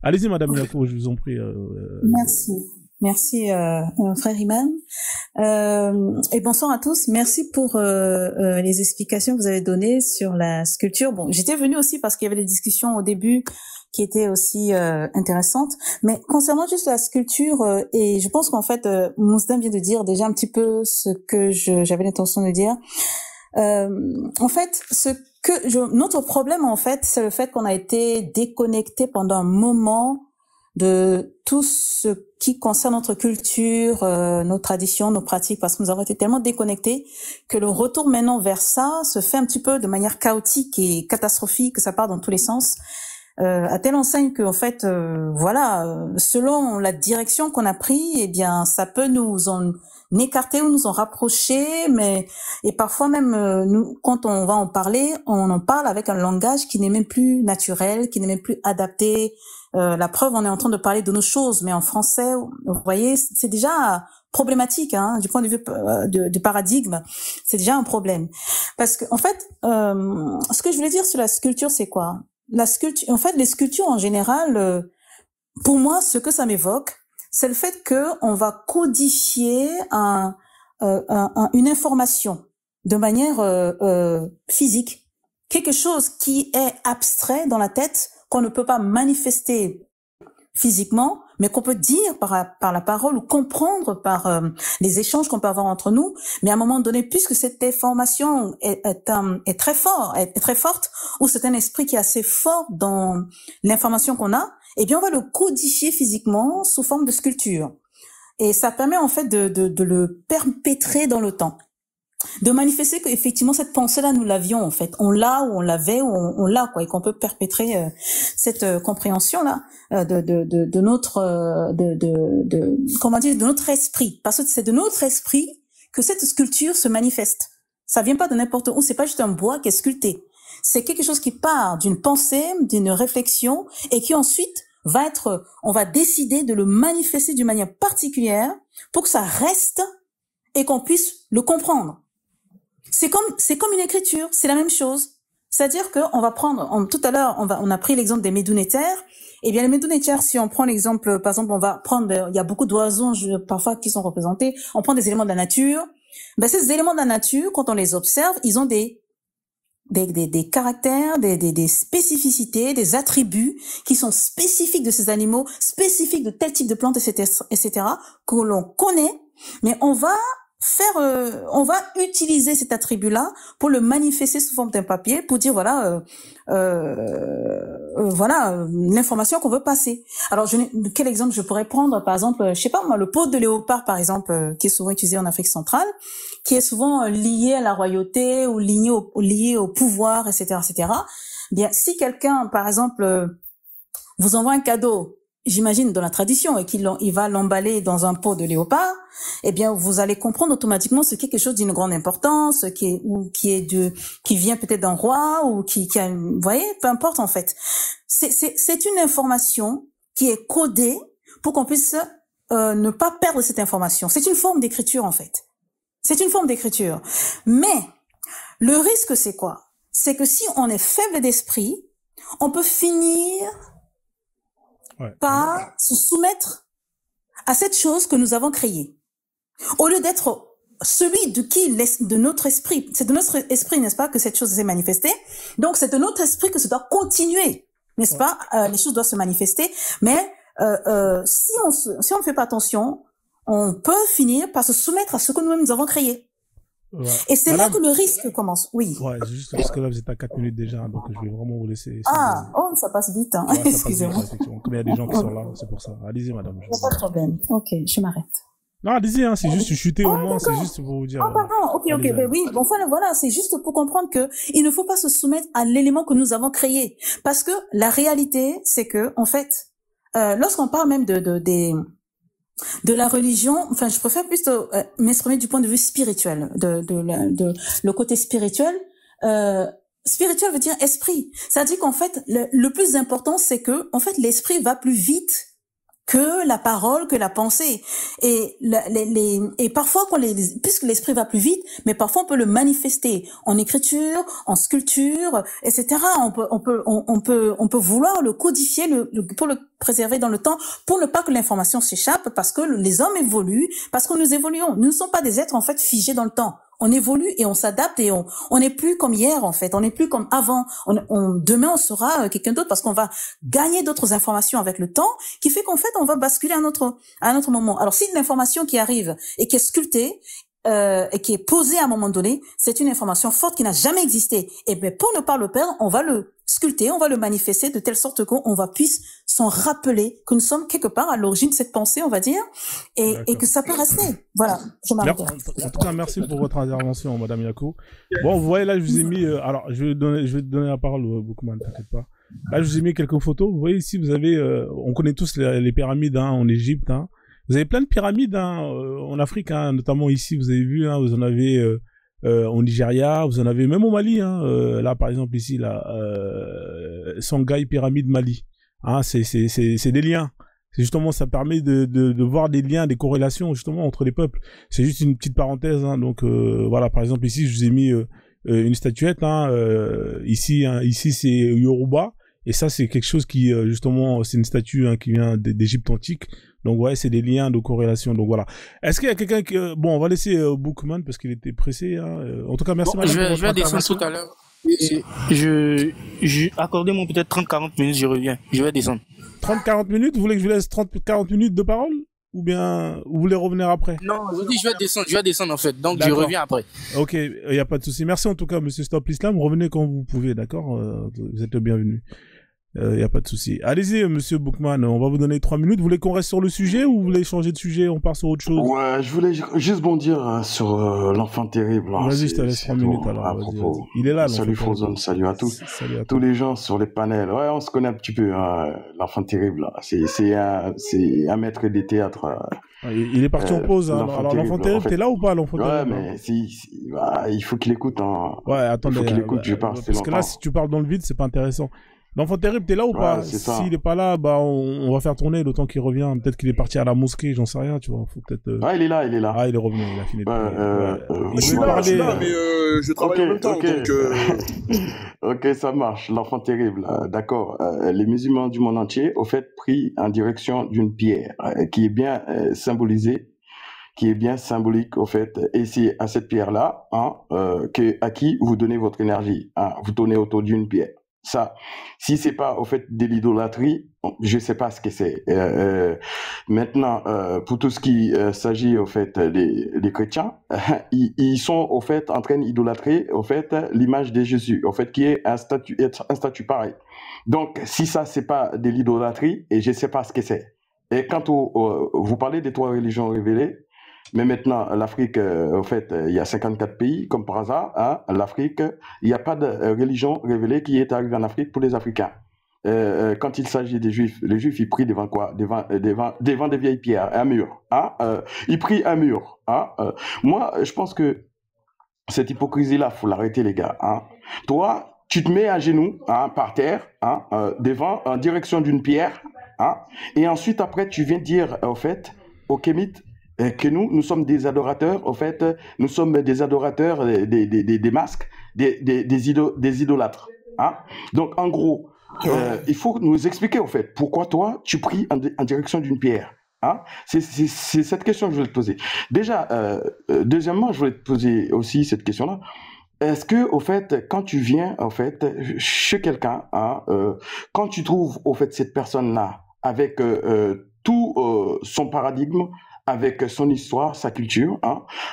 Allez-y, Madame Yako, je vous en prie. Merci. Merci, frère Iman. Et bonsoir à tous. Merci pour les explications que vous avez données sur la sculpture. Bon, j'étais venue aussi parce qu'il y avait des discussions au début qui étaient aussi intéressantes. Mais concernant juste la sculpture, et je pense qu'en fait, Mousdam vient de dire déjà un petit peu ce que j'avais l'intention de dire. En fait, notre problème, en fait, c'est le fait qu'on a été déconnecté pendant un moment de tout ce qui concerne notre culture, nos traditions, nos pratiques, parce que nous avons été tellement déconnectés que le retour maintenant vers ça se fait un petit peu de manière chaotique et catastrophique, que ça part dans tous les sens, à telle enseigne que, en fait, voilà, selon la direction qu'on a pris, eh bien, ça peut nous en écarter ou nous en rapprocher, et parfois même, nous, quand on va en parler, on en parle avec un langage qui n'est même plus naturel, qui n'est même plus adapté. La preuve, on est en train de parler de nos choses, mais en français, vous voyez, c'est déjà problématique, hein, du point de vue de paradigme, c'est déjà un problème. Parce que, en fait, ce que je voulais dire sur la sculpture, c'est quoi? La sculpture, en fait, les sculptures en général, pour moi, ce que ça m'évoque, c'est le fait que on va codifier une information de manière physique, quelque chose qui est abstrait dans la tête, qu'on ne peut pas manifester physiquement, mais qu'on peut dire par la parole ou comprendre par les échanges qu'on peut avoir entre nous. Mais à un moment donné, puisque cette information est très forte, ou c'est un esprit qui est assez fort dans l'information qu'on a, eh bien on va le codifier physiquement sous forme de sculpture. Et ça permet en fait de le perpétrer dans le temps, de manifester qu'effectivement cette pensée-là nous l'avions en fait, on l'a ou on l'avait ou on l'a quoi, et qu'on peut perpétrer cette compréhension-là de notre comment dire, de notre esprit, parce que c'est de notre esprit que cette sculpture se manifeste. Ça vient pas de n'importe où, c'est pas juste un bois qui est sculpté, c'est quelque chose qui part d'une pensée, d'une réflexion, et qui ensuite on va décider de le manifester d'une manière particulière pour que ça reste et qu'on puisse le comprendre. C'est comme une écriture, c'est la même chose. C'est-à-dire que on va prendre, tout à l'heure, on a pris l'exemple des médounétaires. Eh bien, les médounétaires, si on prend l'exemple, par exemple, on va prendre, il y a beaucoup d'oiseaux, parfois, qui sont représentés. On prend des éléments de la nature. Ben, ces éléments de la nature, quand on les observe, ils ont des caractères, des spécificités, des attributs qui sont spécifiques de ces animaux, spécifiques de tel type de plante, etc., que l'on connaît, mais on va utiliser cet attribut-là pour le manifester sous forme d'un papier, pour dire voilà, voilà l'information qu'on veut passer. Alors, quel exemple je pourrais prendre? Par exemple, je sais pas moi, le pot de léopard, par exemple, qui est souvent utilisé en Afrique centrale, qui est souvent lié à la royauté ou lié au pouvoir, etc., etc. Bien, si quelqu'un, par exemple, vous envoie un cadeau, j'imagine dans la tradition, et il va l'emballer dans un pot de léopard, eh bien vous allez comprendre automatiquement ce qui est quelque chose d'une grande importance, qui vient peut-être d'un roi, ou qui a, vous voyez, peu importe en fait. C'est une information qui est codée pour qu'on puisse ne pas perdre cette information. C'est une forme d'écriture en fait. C'est une forme d'écriture. Mais le risque, c'est quoi? C'est que si on est faible d'esprit, on peut finir par se soumettre à cette chose que nous avons créée. Au lieu d'être celui de notre esprit, c'est de notre esprit, n'est-ce pas, que cette chose s'est manifestée. Donc, c'est de notre esprit que ça doit continuer, n'est-ce pas? Les choses doivent se manifester. Mais si on ne fait pas attention, on peut finir par se soumettre à ce que nous-mêmes nous avons créé. Ouais. Et c'est là que le risque commence. Oui. Ouais, juste parce que là, vous êtes à 4 minutes déjà, donc je vais vraiment vous laisser. Ça passe vite, hein. Ouais, excusez-moi. Comme il y a des gens qui sont là, c'est pour ça. Allez-y, madame. Il n'y a pas de problème. Ok, je m'arrête. Non, allez-y, hein, c'est juste chuter au moins, c'est juste pour vous dire. Pardon, ok, ben oui. Bon, voilà, c'est juste pour comprendre que il ne faut pas se soumettre à l'élément que nous avons créé. Parce que la réalité, c'est que, en fait, lorsqu'on parle même de la religion, enfin, je préfère plus m'exprimer du point de vue spirituel, le côté spirituel. Spirituel veut dire esprit. Ça veut dire qu'en fait, le plus important, c'est que, en fait, l'esprit va plus vite que la parole, que la pensée. Et et parfois, puisque l'esprit va plus vite, mais parfois on peut le manifester en écriture, en sculpture, etc. On peut vouloir le codifier, pour le préserver dans le temps, pour ne pas que l'information s'échappe, parce que les hommes évoluent, parce que nous évoluons. Nous ne sommes pas des êtres en fait figés dans le temps. On évolue et on s'adapte et on n'est plus comme hier en fait, on n'est plus comme avant. Demain on sera quelqu'un d'autre parce qu'on va gagner d'autres informations avec le temps, qui fait qu'en fait on va basculer à un autre moment. Alors si l'information qui arrive et qui est sculptée et qui est posée à un moment donné, c'est une information forte qui n'a jamais existé. Et bien pour ne pas le perdre, on va le sculpter, on va le manifester de telle sorte qu'on puisse s'en rappeler que nous sommes quelque part à l'origine de cette pensée, on va dire, et que ça peut rester. Voilà. En tout cas, merci pour votre intervention, Madame Yako. Bon, vous voyez là, je vous ai mis. Alors, je vais te donner la parole, Boukman, t'inquiète pas. Là, je vous ai mis quelques photos. Vous voyez ici, vous avez. On connaît tous les pyramides en Égypte. Vous avez plein de pyramides en Afrique, notamment ici. Vous avez vu, vous en avez. Au Nigeria, vous en avez même au Mali, là par exemple ici, là, Sangaï Pyramide Mali, c'est des liens. C'est justement, ça permet de voir des liens, des corrélations justement entre les peuples. C'est juste une petite parenthèse, donc voilà, par exemple ici je vous ai mis une statuette, ici c'est Yoruba, et ça c'est quelque chose qui justement c'est une statue qui vient d'Égypte antique. Donc ouais, c'est des liens de corrélation. Donc voilà. Est-ce qu'il y a quelqu'un qui... Bon, on va laisser Boukman parce qu'il était pressé. En tout cas, merci. Bon, je vais descendre tout à l'heure. Accordez-moi peut-être 30-40 minutes, je reviens. Je vais descendre. 30-40 minutes? Vous voulez que je vous laisse 30-40 minutes de parole? Ou bien vous voulez revenir après? Non, je dis je vais descendre en fait. Donc je reviens après. Ok, il n'y a pas de souci. Merci en tout cas, Monsieur Stop l'Islam. Revenez quand vous pouvez, d'accord? Vous êtes le bienvenu. Il n'y a pas de souci. Allez-y, Monsieur Boukman, on va vous donner 3 minutes. Vous voulez qu'on reste sur le sujet ou vous voulez changer de sujet? On part sur autre chose? Ouais, je voulais juste bondir sur l'enfant terrible. Vas-y, je te laisse 3 minutes alors. À propos. Vas-y. Il est là. Salut Frozone, salut à tous. Salut à tous les gens sur les panels. Ouais, on se connaît un petit peu, l'enfant terrible. C'est un maître des théâtres. Il est parti en pause. Alors l'enfant terrible, en fait, t'es là ou pas, l'enfant terrible? Ouais, mais il faut qu'il écoute. Ouais, attendez. Il faut qu'il écoute, je parle. Parce que là, si tu parles dans le vide, c'est pas intéressant. L'enfant terrible, t'es là ou pas? S'il est pas là, on va faire tourner le temps qu'il revient. Peut-être qu'il est parti à la mosquée, j'en sais rien, tu vois. Faut peut-être. Ah, il est là. Ah, il est revenu, il a fini. Je suis là, mais je travaille en même temps, donc. Ok, ça marche. L'enfant terrible, d'accord. Les musulmans du monde entier, au fait, prient en direction d'une pierre qui est bien symbolisée, qui est bien symbolique, au fait. Et c'est à cette pierre-là, à qui vous donnez votre énergie. Vous tournez autour d'une pierre. Ça, si c'est pas au fait de l'idolâtrie, je sais pas ce que c'est. Maintenant, pour tout ce qui s'agit au fait des chrétiens, ils sont au fait en train d'idolâtrer au fait l'image de Jésus, au fait qui est un statut pareil. Donc, si ça c'est pas de l'idolâtrie, et je sais pas ce que c'est. Et quand vous parlez des 3 religions révélées. Mais maintenant, l'Afrique, en fait, il y a 54 pays, comme par hasard. L'Afrique, il n'y a pas de religion révélée qui est arrivée en Afrique pour les Africains. Quand il s'agit des Juifs, les Juifs, ils prient devant quoi? Devant des vieilles pierres, un mur. Ils prient un mur. Moi, je pense que cette hypocrisie-là, faut l'arrêter, les gars. Toi, tu te mets à genoux, par terre, en direction d'une pierre, et ensuite, après, tu viens dire, au fait, aux Kémites, que nous sommes des adorateurs, au fait, nous sommes des adorateurs des masques, des idolâtres. Donc, en gros, il faut nous expliquer, au fait, pourquoi toi, tu pries en direction d'une pierre. C'est cette question que je voulais te poser. Déjà, deuxièmement, je voulais te poser aussi cette question-là. Est-ce que, au fait, quand tu viens, au fait, chez quelqu'un, quand tu trouves, au fait, cette personne-là, avec tout son paradigme, avec son histoire, sa culture,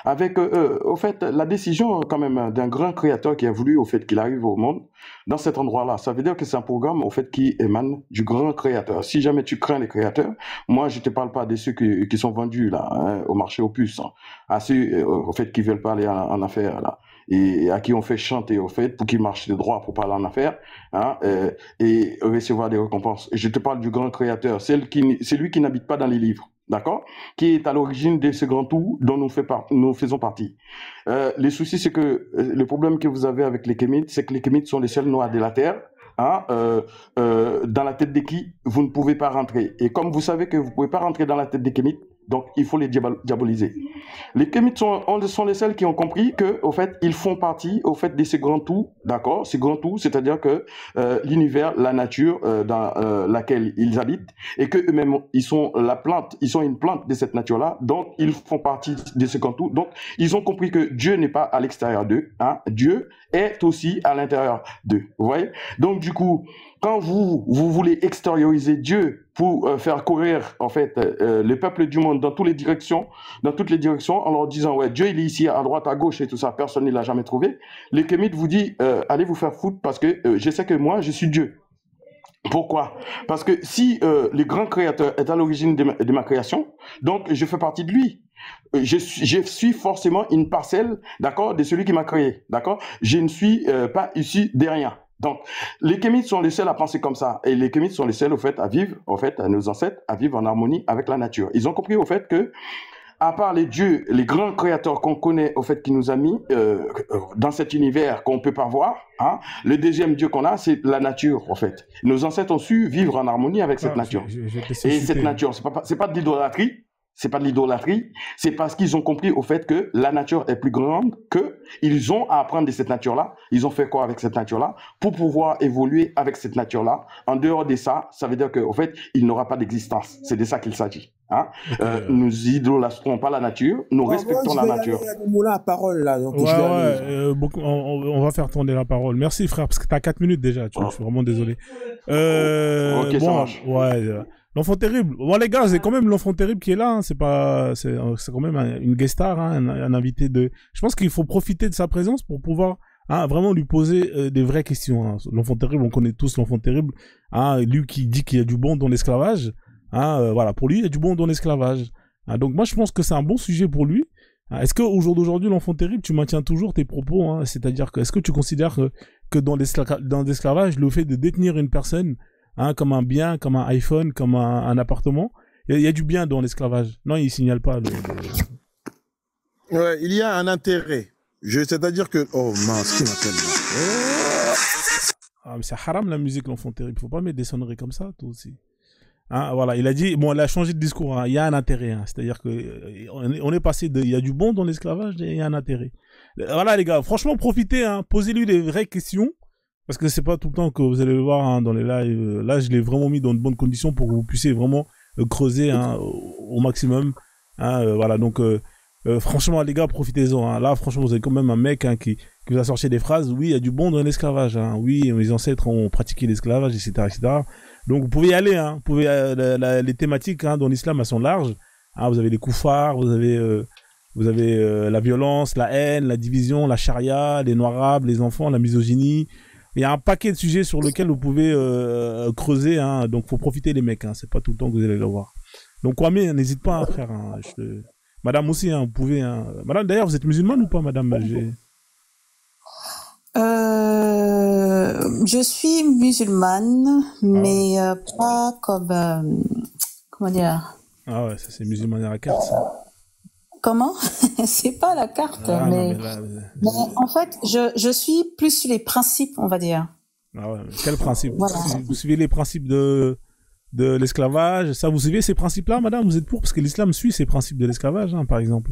avec, au fait, la décision quand même d'un grand créateur qui a voulu, au fait, qu'il arrive au monde dans cet endroit-là. Ça veut dire que c'est un programme, au fait, qui émane du grand créateur. Si jamais tu crains les créateurs, moi, je te parle pas de ceux qui sont vendus, là, au marché aux puces, à ceux, au fait, qui veulent pas aller en affaires, là, et à qui on fait chanter, au fait, pour qu'ils marchent de droit pour parler en affaires, et recevoir des récompenses. Je te parle du grand créateur, c'est lui qui n'habite pas dans les livres. D'accord? Qui est à l'origine de ce grand tout dont nous faisons partie. Les soucis, c'est que le problème que vous avez avec les Kémites, c'est que les Kémites sont les seuls noirs de la terre, hein, dans la tête des qui vous ne pouvez pas rentrer. Et comme vous savez que vous ne pouvez pas rentrer dans la tête des kémites, donc il faut les diaboliser. Les kémites sont les seuls qui ont compris que, au fait, ils font partie, au fait, de ces grands tout, d'accord, ces grands tout, c'est-à-dire que l'univers, la nature dans laquelle ils habitent, et que eux-mêmes, ils sont la plante, ils sont une plante de cette nature-là, donc ils font partie de ce grand tout. Donc ils ont compris que Dieu n'est pas à l'extérieur d'eux, hein, Dieu est aussi à l'intérieur d'eux. Vous voyez? Donc du coup, quand vous voulez extérioriser Dieu pour faire courir en fait le peuple du monde dans toutes les directions, en leur disant ouais, Dieu il est ici à droite, à gauche et tout ça, personne ne l'a jamais trouvé. Les kémites vous dit allez vous faire foutre parce que je sais que moi je suis Dieu. Pourquoi? Parce que si le grand créateur est à l'origine de ma création, donc je fais partie de lui. Je suis forcément une parcelle, d'accord, de celui qui m'a créé, d'accord. Je ne suis pas issu de rien. Donc, les kémites sont les seuls à penser comme ça. Et les kémites sont les seuls, au fait, à vivre, au fait, à nos ancêtres, à vivre en harmonie avec la nature. Ils ont compris, au fait, que, à part les dieux, les grands créateurs qu'on connaît, au fait, qui nous a mis dans cet univers qu'on peut pas voir, hein, le deuxième dieu qu'on a, c'est la nature, en fait. Nos ancêtres ont su vivre en harmonie avec cette nature. Et cette nature, c'est pas de l'idolâtrie. C'est pas de l'idolâtrie, c'est parce qu'ils ont compris au fait que la nature est plus grande que ils ont à apprendre de cette nature-là. Ils ont fait quoi avec cette nature-là pour pouvoir évoluer avec cette nature-là. En dehors de ça, ça veut dire qu'au fait, il n'aura pas d'existence. C'est de ça qu'il s'agit. Hein? Nous idolâtrons pas la nature, nous respectons la nature. La parole là. Donc on va faire tourner la parole. Merci frère, parce que t'as 4 minutes déjà. Je suis vraiment désolé. Ok, ça marche. L'enfant terrible. Bon les gars, c'est quand même l'enfant terrible qui est là. Hein. C'est quand même une guest star, hein, un invité de. Je pense qu'il faut profiter de sa présence pour pouvoir vraiment lui poser des vraies questions. Hein. L'enfant terrible, on connaît tous l'enfant terrible. Hein, lui qui dit qu'il y a du bon dans l'esclavage. Hein, voilà, pour lui, il y a du bon dans l'esclavage. Hein, donc moi, je pense que c'est un bon sujet pour lui. Hein, est-ce que au jour d'aujourd'hui, l'enfant terrible, tu maintiens toujours tes propos, hein, c'est-à-dire que est-ce que tu considères que dans l'esclavage, le fait de détenir une personne hein, comme un bien, comme un iPhone, comme un appartement. Il y a du bien dans l'esclavage. Non, il ne signale pas. Ouais, il y a un intérêt. C'est-à-dire que... Oh mince, qui m'appelle là? Ah, mais c'est haram la musique, l'enfant terrible. Il ne faut pas mettre des sonneries comme ça, toi aussi. Hein, voilà, il a dit... Bon, il a changé de discours. Hein. Il y a un intérêt. Hein. C'est-à-dire qu'on est passé de... Il y a du bon dans l'esclavage et il y a un intérêt. Voilà, les gars. Franchement, profitez. Hein. Posez-lui des vraies questions. Parce que c'est pas tout le temps que vous allez le voir hein, dans les lives. Là, je l'ai vraiment mis dans de bonnes conditions pour que vous puissiez vraiment creuser hein, au maximum. Hein, voilà, donc franchement, les gars, profitez-en. Hein. Là, franchement, vous avez quand même un mec hein, qui vous a sorti des phrases. Oui, il y a du bon dans l'esclavage. Hein. Oui, mes ancêtres ont pratiqué l'esclavage, etc., etc. Donc, vous pouvez y aller. Hein. Vous pouvez, les thématiques hein, dans l'islam, elles sont larges. Hein, vous avez les koufars, vous avez la violence, la haine, la division, la charia, les noirs arabes, les enfants, la misogynie. Il y a un paquet de sujets sur lesquels vous pouvez creuser, hein, donc faut profiter les mecs, hein, c'est pas tout le temps que vous allez le voir. Donc Kwame, n'hésite pas, frère. Hein, Madame aussi, hein, vous pouvez. Hein. Madame, d'ailleurs, vous êtes musulmane ou pas, madame? Je suis musulmane, mais pas comme... comment dire? Ah ouais, ça c'est musulmane à la carte, ça. Comment? C'est pas la carte, mais en fait, je suis plus sur les principes, on va dire. Ah ouais, quel principe? Voilà. Vous suivez les principes de l'esclavage? Ça, vous suivez ces principes-là, madame? Vous êtes pour? Parce que l'islam suit ces principes de l'esclavage, hein, par exemple.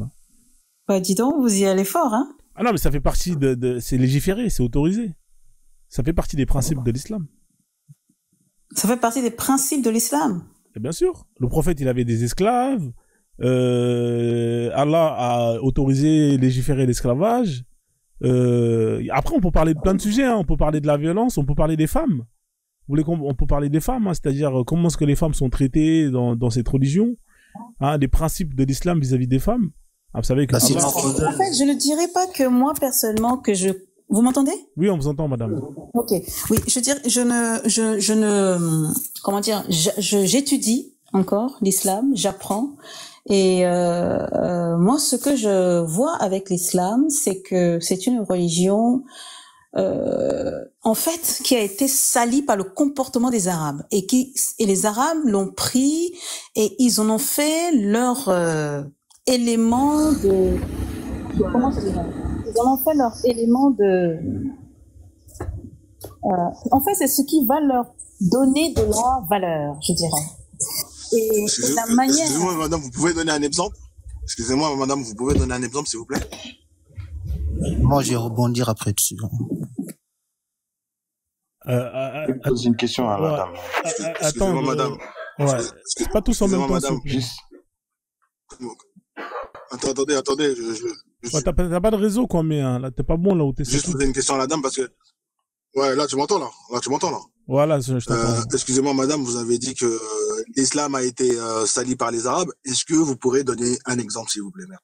Bah, dis donc, vous y allez fort, hein? Ah non, mais ça fait partie c'est légiféré, c'est autorisé. Ça fait partie des principes de l'islam. Ça fait partie des principes de l'islam? Et bien sûr. Le prophète, il avait des esclaves. Allah a autorisé légiférer l'esclavage. Après, on peut parler de plein de sujets. Hein. On peut parler de la violence, on peut parler des femmes. On peut parler des femmes, hein, c'est-à-dire comment est-ce que les femmes sont traitées dans cette religion, hein, des principes de l'islam vis-à-vis des femmes. Ah, vous savez que... En fait, je ne dirais pas que moi, personnellement, que je... Vous m'entendez? Oui, on vous entend, madame. Ok. Oui, je dirais, je ne, comment dire, j'étudie encore l'islam, j'apprends. Et moi, ce que je vois avec l'islam, c'est que c'est une religion, en fait, qui a été salie par le comportement des Arabes et les Arabes l'ont pris et ils en ont fait leur élément de comment se dire, ils en ont fait leur élément de en fait, c'est ce qui va leur donner de la valeur, je dirais. Et la manière... Excusez-moi, madame, vous pouvez donner un exemple? Excusez-moi, madame, vous pouvez donner un exemple, s'il vous plaît? Moi, je vais rebondir après dessus. Je pose une question à madame. Excusez-moi, madame. Ouais, c'est pas tous en même temps. Madame, juste... Attendez, Ouais, t'as pas de réseau, quoi, mais là, t'es pas bon là où t'es. Juste poser une question à la dame parce que... Ouais, là, tu m'entends, là? Là, tu m'entends, là? Voilà, je t'entends. Excusez-moi, madame, vous avez dit que l'islam a été sali par les Arabes. Est-ce que vous pourrez donner un exemple, s'il vous plaît, mère?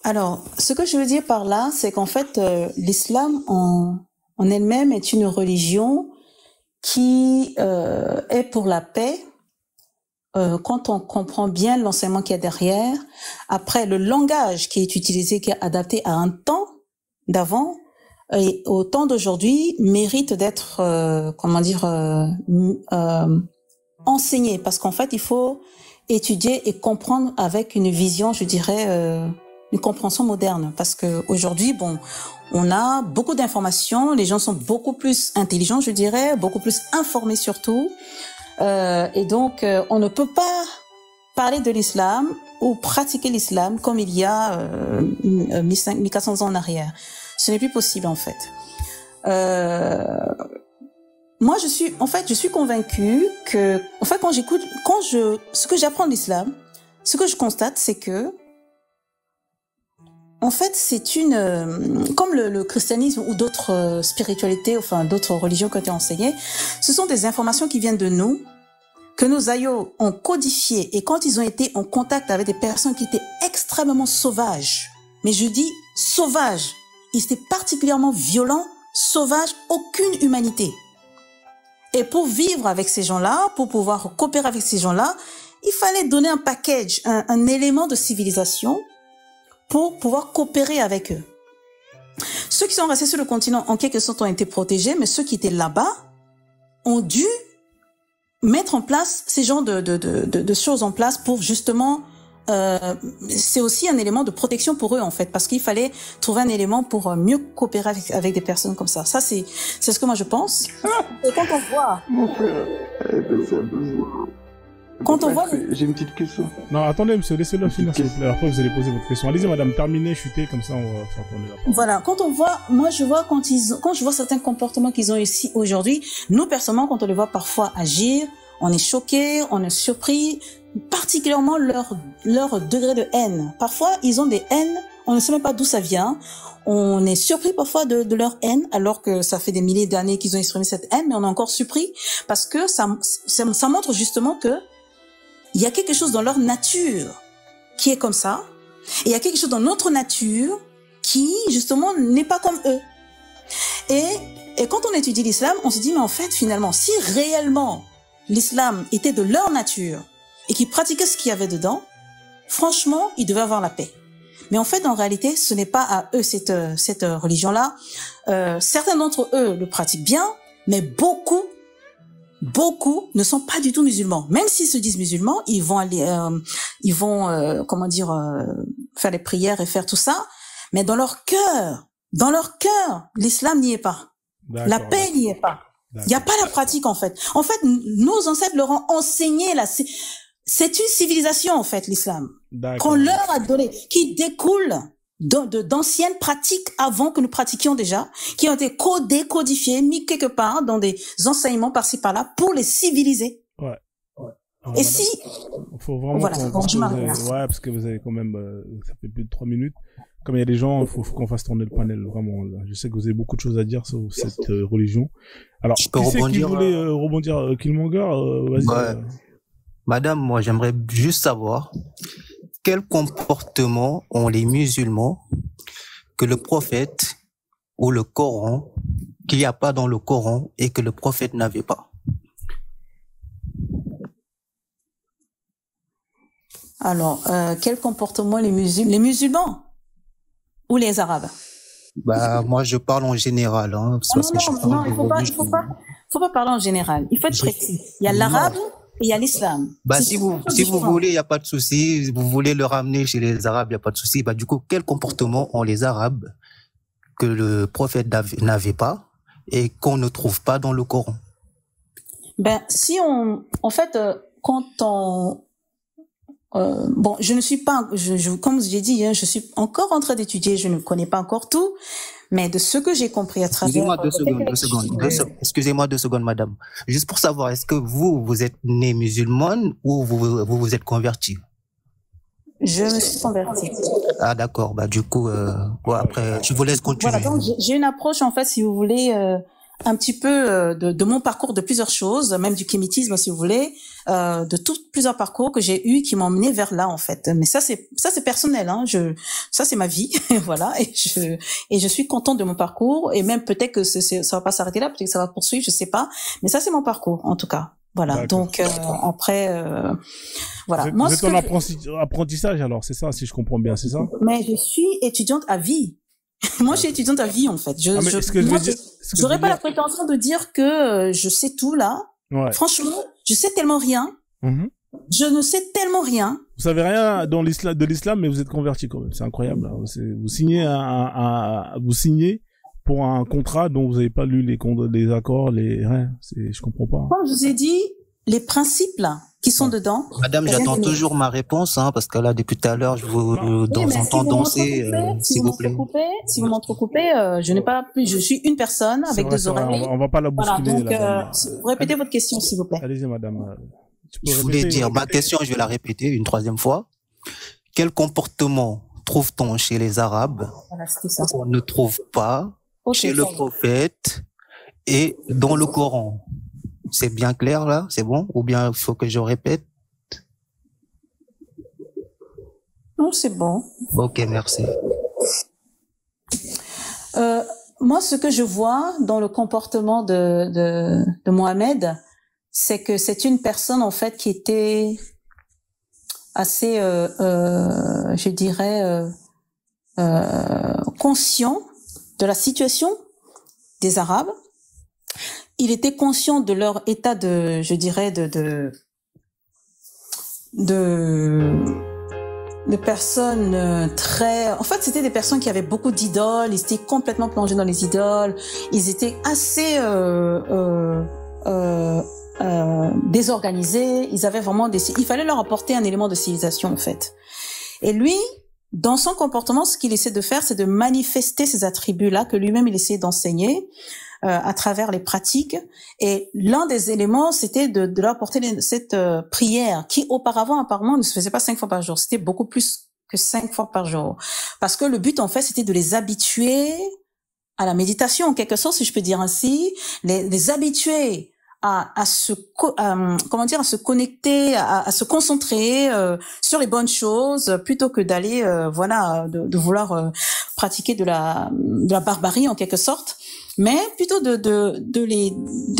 Alors, ce que je veux dire par là, c'est qu'en fait, l'islam en elle-même est une religion qui est pour la paix. Quand on comprend bien l'enseignement qu'il y a derrière, après le langage qui est utilisé, qui est adapté à un temps d'avant et au temps d'aujourd'hui, mérite d'être, enseigné, parce qu'en fait, il faut étudier et comprendre avec une vision, je dirais, une compréhension moderne, parce que aujourd'hui, bon, on a beaucoup d'informations, les gens sont beaucoup plus intelligents, je dirais, beaucoup plus informés surtout. Et donc, on ne peut pas parler de l'islam ou pratiquer l'islam comme il y a 1400 ans en arrière. Ce n'est plus possible, en fait. Moi, je suis convaincue que, en fait, ce que j'apprends de l'islam, ce que je constate, c'est que, en fait, c'est comme le christianisme ou d'autres spiritualités, enfin d'autres religions qui ont été enseignées, ce sont des informations qui viennent de nous, que nos aïeux ont codifiées, et quand ils ont été en contact avec des personnes qui étaient extrêmement sauvages, mais je dis sauvages, ils étaient particulièrement violents, sauvages, aucune humanité. Et pour vivre avec ces gens-là, pour pouvoir coopérer avec ces gens-là, il fallait donner un package, un élément de civilisation, pour pouvoir coopérer avec eux. Ceux qui sont restés sur le continent, en quelque sorte, ont été protégés, mais ceux qui étaient là-bas ont dû mettre en place ces genres de choses en place pour justement... c'est aussi un élément de protection pour eux, en fait, parce qu'il fallait trouver un élément pour mieux coopérer avec des personnes comme ça. Ça, c'est ce que moi, je pense. Et quand on voit... Mon frère, quand on voit... J'ai une petite question. Non, attendez, monsieur, laissez-le finir, s'il vous plaît. Après, vous allez poser votre question. Allez-y, madame, terminez, chutez, comme ça, on va faire tourner la parole. Voilà, quand on voit, moi, je vois quand je vois certains comportements qu'ils ont ici aujourd'hui, nous, personnellement, quand on les voit parfois agir, on est choqué, on est surpris, particulièrement leur degré de haine. Parfois, ils ont des haines, on ne sait même pas d'où ça vient. On est surpris parfois de leur haine, alors que ça fait des milliers d'années qu'ils ont exprimé cette haine, mais on est encore surpris parce que ça montre justement que il y a quelque chose dans leur nature qui est comme ça, et il y a quelque chose dans notre nature qui, justement, n'est pas comme eux. Et quand on étudie l'islam, on se dit, mais en fait, finalement, si réellement l'islam était de leur nature et qu'ils pratiquaient ce qu'il y avait dedans, franchement, ils devaient avoir la paix. Mais en fait, en réalité, ce n'est pas à eux cette religion-là. Certains d'entre eux le pratiquent bien, mais beaucoup ne sont pas du tout musulmans. Même s'ils se disent musulmans, ils vont aller, faire les prières et faire tout ça. Mais dans leur cœur, l'islam n'y est pas. La paix n'y est pas. Il n'y a pas la pratique, en fait. En fait, nos ancêtres leur ont enseigné c'est une civilisation, en fait, l'islam. Qu'on leur a donné, qui découle d'anciennes pratiques avant que nous pratiquions déjà, qui ont été codifiées, mis quelque part dans des enseignements par-ci par-là pour les civiliser. Ouais. Et si... Faut vraiment... Voilà, ouais, parce que vous avez quand même... ça fait plus de 3 minutes. Comme il y a des gens, il faut qu'on fasse tourner le panel, vraiment. Je sais que vous avez beaucoup de choses à dire sur cette religion. Alors, qui c'est qui voulait rebondir? Killmonger, vas-y. Ouais. Madame, moi, j'aimerais juste savoir quel comportement ont les musulmans que le prophète ou le Coran, qu'il n'y a pas dans le Coran et que le prophète n'avait pas. Alors, quel comportement les musulmans ou les Arabes? Bah, moi, je parle en général. Hein, non, il faut pas parler en général. Il faut être précis. Il y a l'arabe et il y a l'islam. Bah, si vous voulez, il n'y a pas de souci. Vous voulez le ramener chez les Arabes, il n'y a pas de souci. Bah, du coup, quel comportement ont les Arabes que le prophète n'avait pas et qu'on ne trouve pas dans le Coran? Ben, si on, en fait, quand on, bon, je ne suis pas, comme j'ai dit, hein, je suis encore en train d'étudier, je ne connais pas encore tout, mais de ce que j'ai compris à travers. Excusez-moi 2 secondes. Excusez-moi 2 secondes, madame. Juste pour savoir, est-ce que vous êtes née musulmane ou vous êtes convertie? Je me suis convertie. Ah, d'accord. Bah, du coup, après, je vous laisse continuer. Voilà, donc j'ai une approche, en fait, si vous voulez, un petit peu de mon parcours, de plusieurs choses, même du kémitisme, si vous voulez, de plusieurs parcours que j'ai eus qui m'ont mené vers là, en fait. Mais ça c'est personnel, hein. Ça c'est ma vie, voilà. Et je suis contente de mon parcours. Et même peut-être que ça va pas s'arrêter là, peut-être que ça va poursuivre, je sais pas. Mais ça c'est mon parcours, en tout cas. Voilà. Donc après, voilà. Vous êtes en apprentissage alors, c'est ça, si je comprends bien, c'est ça? Mais je suis étudiante à vie. Moi, je suis étudiante à vie, en fait. J'aurais pas la prétention de dire que je sais tout, là. Ouais. Franchement, je sais tellement rien. Je ne sais tellement rien. Vous savez rien de l'islam, mais vous êtes converti quand même. C'est incroyable. Là. Vous signez vous signez pour un contrat dont vous n'avez pas lu les accords, rien. Je comprends pas. Comme je vous ai dit, les principes, là, qui sont dedans. Madame, j'attends toujours ma réponse, hein, parce que là, depuis tout à l'heure, je vous entends danser, s'il vous plaît. Si vous m'entrecoupez, je n'ai pas plus, je suis une personne avec deux oreilles. On va pas la bousculer. Voilà, donc, répétez votre question, s'il vous plaît. Allez-y, madame. Je voulais dire, ma question, je vais la répéter une 3e fois. Quel comportement trouve-t-on chez les Arabes qu'on ne trouve pas chez le prophète et dans le Coran? C'est bien clair là, c'est bon? Ou bien il faut que je répète? Non, c'est bon. Ok, merci. Moi, ce que je vois dans le comportement de Mohamed, c'est que c'est une personne en fait qui était assez, je dirais, conscient de la situation des Arabes. Il était conscient de leur état de, je dirais, de personnes très... En fait, c'était des personnes qui avaient beaucoup d'idoles, ils étaient complètement plongés dans les idoles, ils étaient assez désorganisés, ils avaient vraiment il fallait leur apporter un élément de civilisation, en fait. Et lui, dans son comportement, ce qu'il essaie de faire, c'est de manifester ces attributs-là que lui-même il essayait d'enseigner à travers les pratiques. Et l'un des éléments, c'était de leur apporter cette prière qui, auparavant, apparemment, ne se faisait pas 5 fois par jour. C'était beaucoup plus que 5 fois par jour. Parce que le but, en fait, c'était de les habituer à la méditation, en quelque sorte, si je peux dire ainsi, les habituer à se connecter, à se concentrer sur les bonnes choses plutôt que d'aller de vouloir pratiquer de la barbarie en quelque sorte, mais plutôt de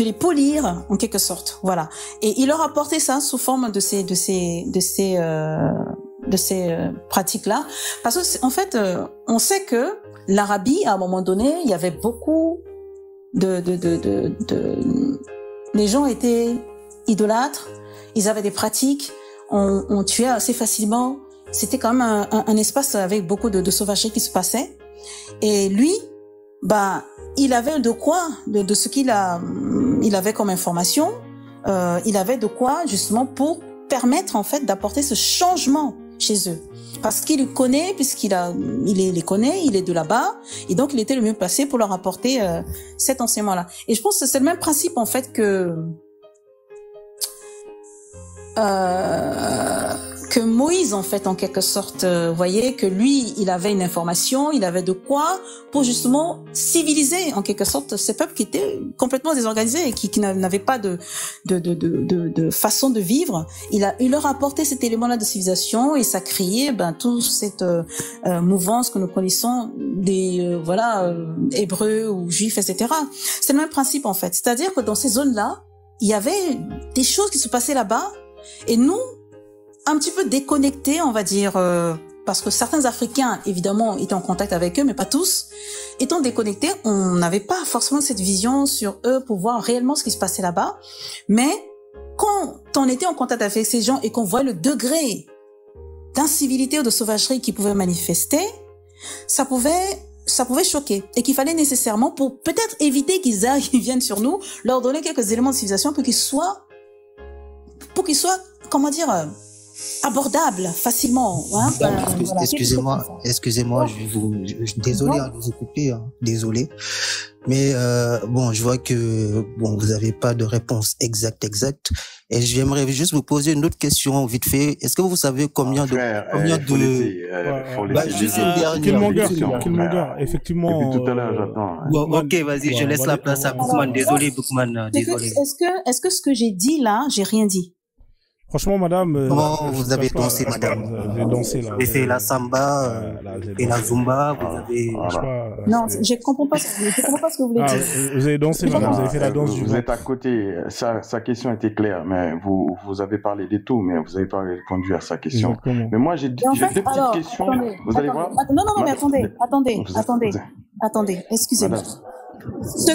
les polir en quelque sorte, voilà. Et il leur apportait ça sous forme de ces pratiques-là, parce que en fait on sait que l'Arabie, à un moment donné, il y avait beaucoup les gens étaient idolâtres, ils avaient des pratiques, on tuait assez facilement. C'était quand même un espace avec beaucoup de sauvagerie qui se passait. Et lui, il avait de quoi, de ce il avait comme information, il avait de quoi justement pour permettre en fait d'apporter ce changement chez eux. Parce qu'il les connaît, il les connaît, il est de là-bas, et donc il était le mieux placé pour leur apporter cet enseignement-là. Et je pense que c'est le même principe en fait que Moïse en fait en quelque sorte. Voyez que lui, il avait une information, il avait de quoi pour justement civiliser en quelque sorte ces peuples qui étaient complètement désorganisés et qui n'avaient pas de façon de vivre. Il leur a apporté cet élément-là de civilisation et ça créait toute cette mouvance que nous connaissons des Hébreux ou Juifs, etc. C'est le même principe en fait. C'est-à-dire que dans ces zones-là, il y avait des choses qui se passaient là-bas et nous, un petit peu déconnectés, on va dire, parce que certains Africains, évidemment, étaient en contact avec eux, mais pas tous. Étant déconnectés, on n'avait pas forcément cette vision sur eux pour voir réellement ce qui se passait là-bas. Mais quand on était en contact avec ces gens et qu'on voit le degré d'incivilité ou de sauvagerie qu'ils pouvaient manifester, ça pouvait ça pouvait choquer et qu'il fallait nécessairement, pour peut-être éviter qu'ils viennent sur nous, leur donner quelques éléments de civilisation pour qu'ils soient, comment dire, abordables facilement. Hein, voilà. Excusez-moi, désolé de vous couper, hein, désolé. Mais bon, je vois que bon, vous n'avez pas de réponse exacte. Et j'aimerais juste vous poser une autre question vite fait. Est-ce que vous savez combien de juste une dernière. Quel longueur, effectivement. Depuis tout à l'heure, j'attends. Bon, ok, vas-y, je laisse la place à Boukman. Désolé, Boukman. Désolé. Est-ce que ce que j'ai dit là, j'ai rien dit? Franchement, madame. Non, vous avez dansé, madame. J'ai dansé, là. Vous avez fait la samba et la zumba, vous avez. Non, je comprends pas ce que vous voulez dire. Vous avez dansé, madame, vous avez fait la danse du Vous êtes à côté. Sa question était claire, mais vous avez parlé de tout, mais vous n'avez pas répondu à sa question. Exactement. Mais moi, j'ai deux petites questions. Vous allez voir? Non, mais attendez, excusez-moi. Si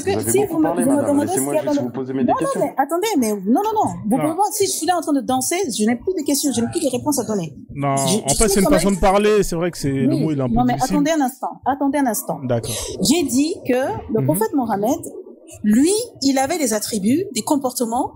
vous me demandez laissez-moi juste vous poser mes questions. Non, mais attendez, non. Vous pouvez voir, si je suis là en train de danser, je n'ai plus de questions, je n'ai plus de réponses à donner. Non, en fait, c'est une façon de parler, c'est vrai que le mot, il est un peu difficile. Non, mais attendez un instant. D'accord. J'ai dit que le prophète Mohammed, lui, il avait des attributs, des comportements,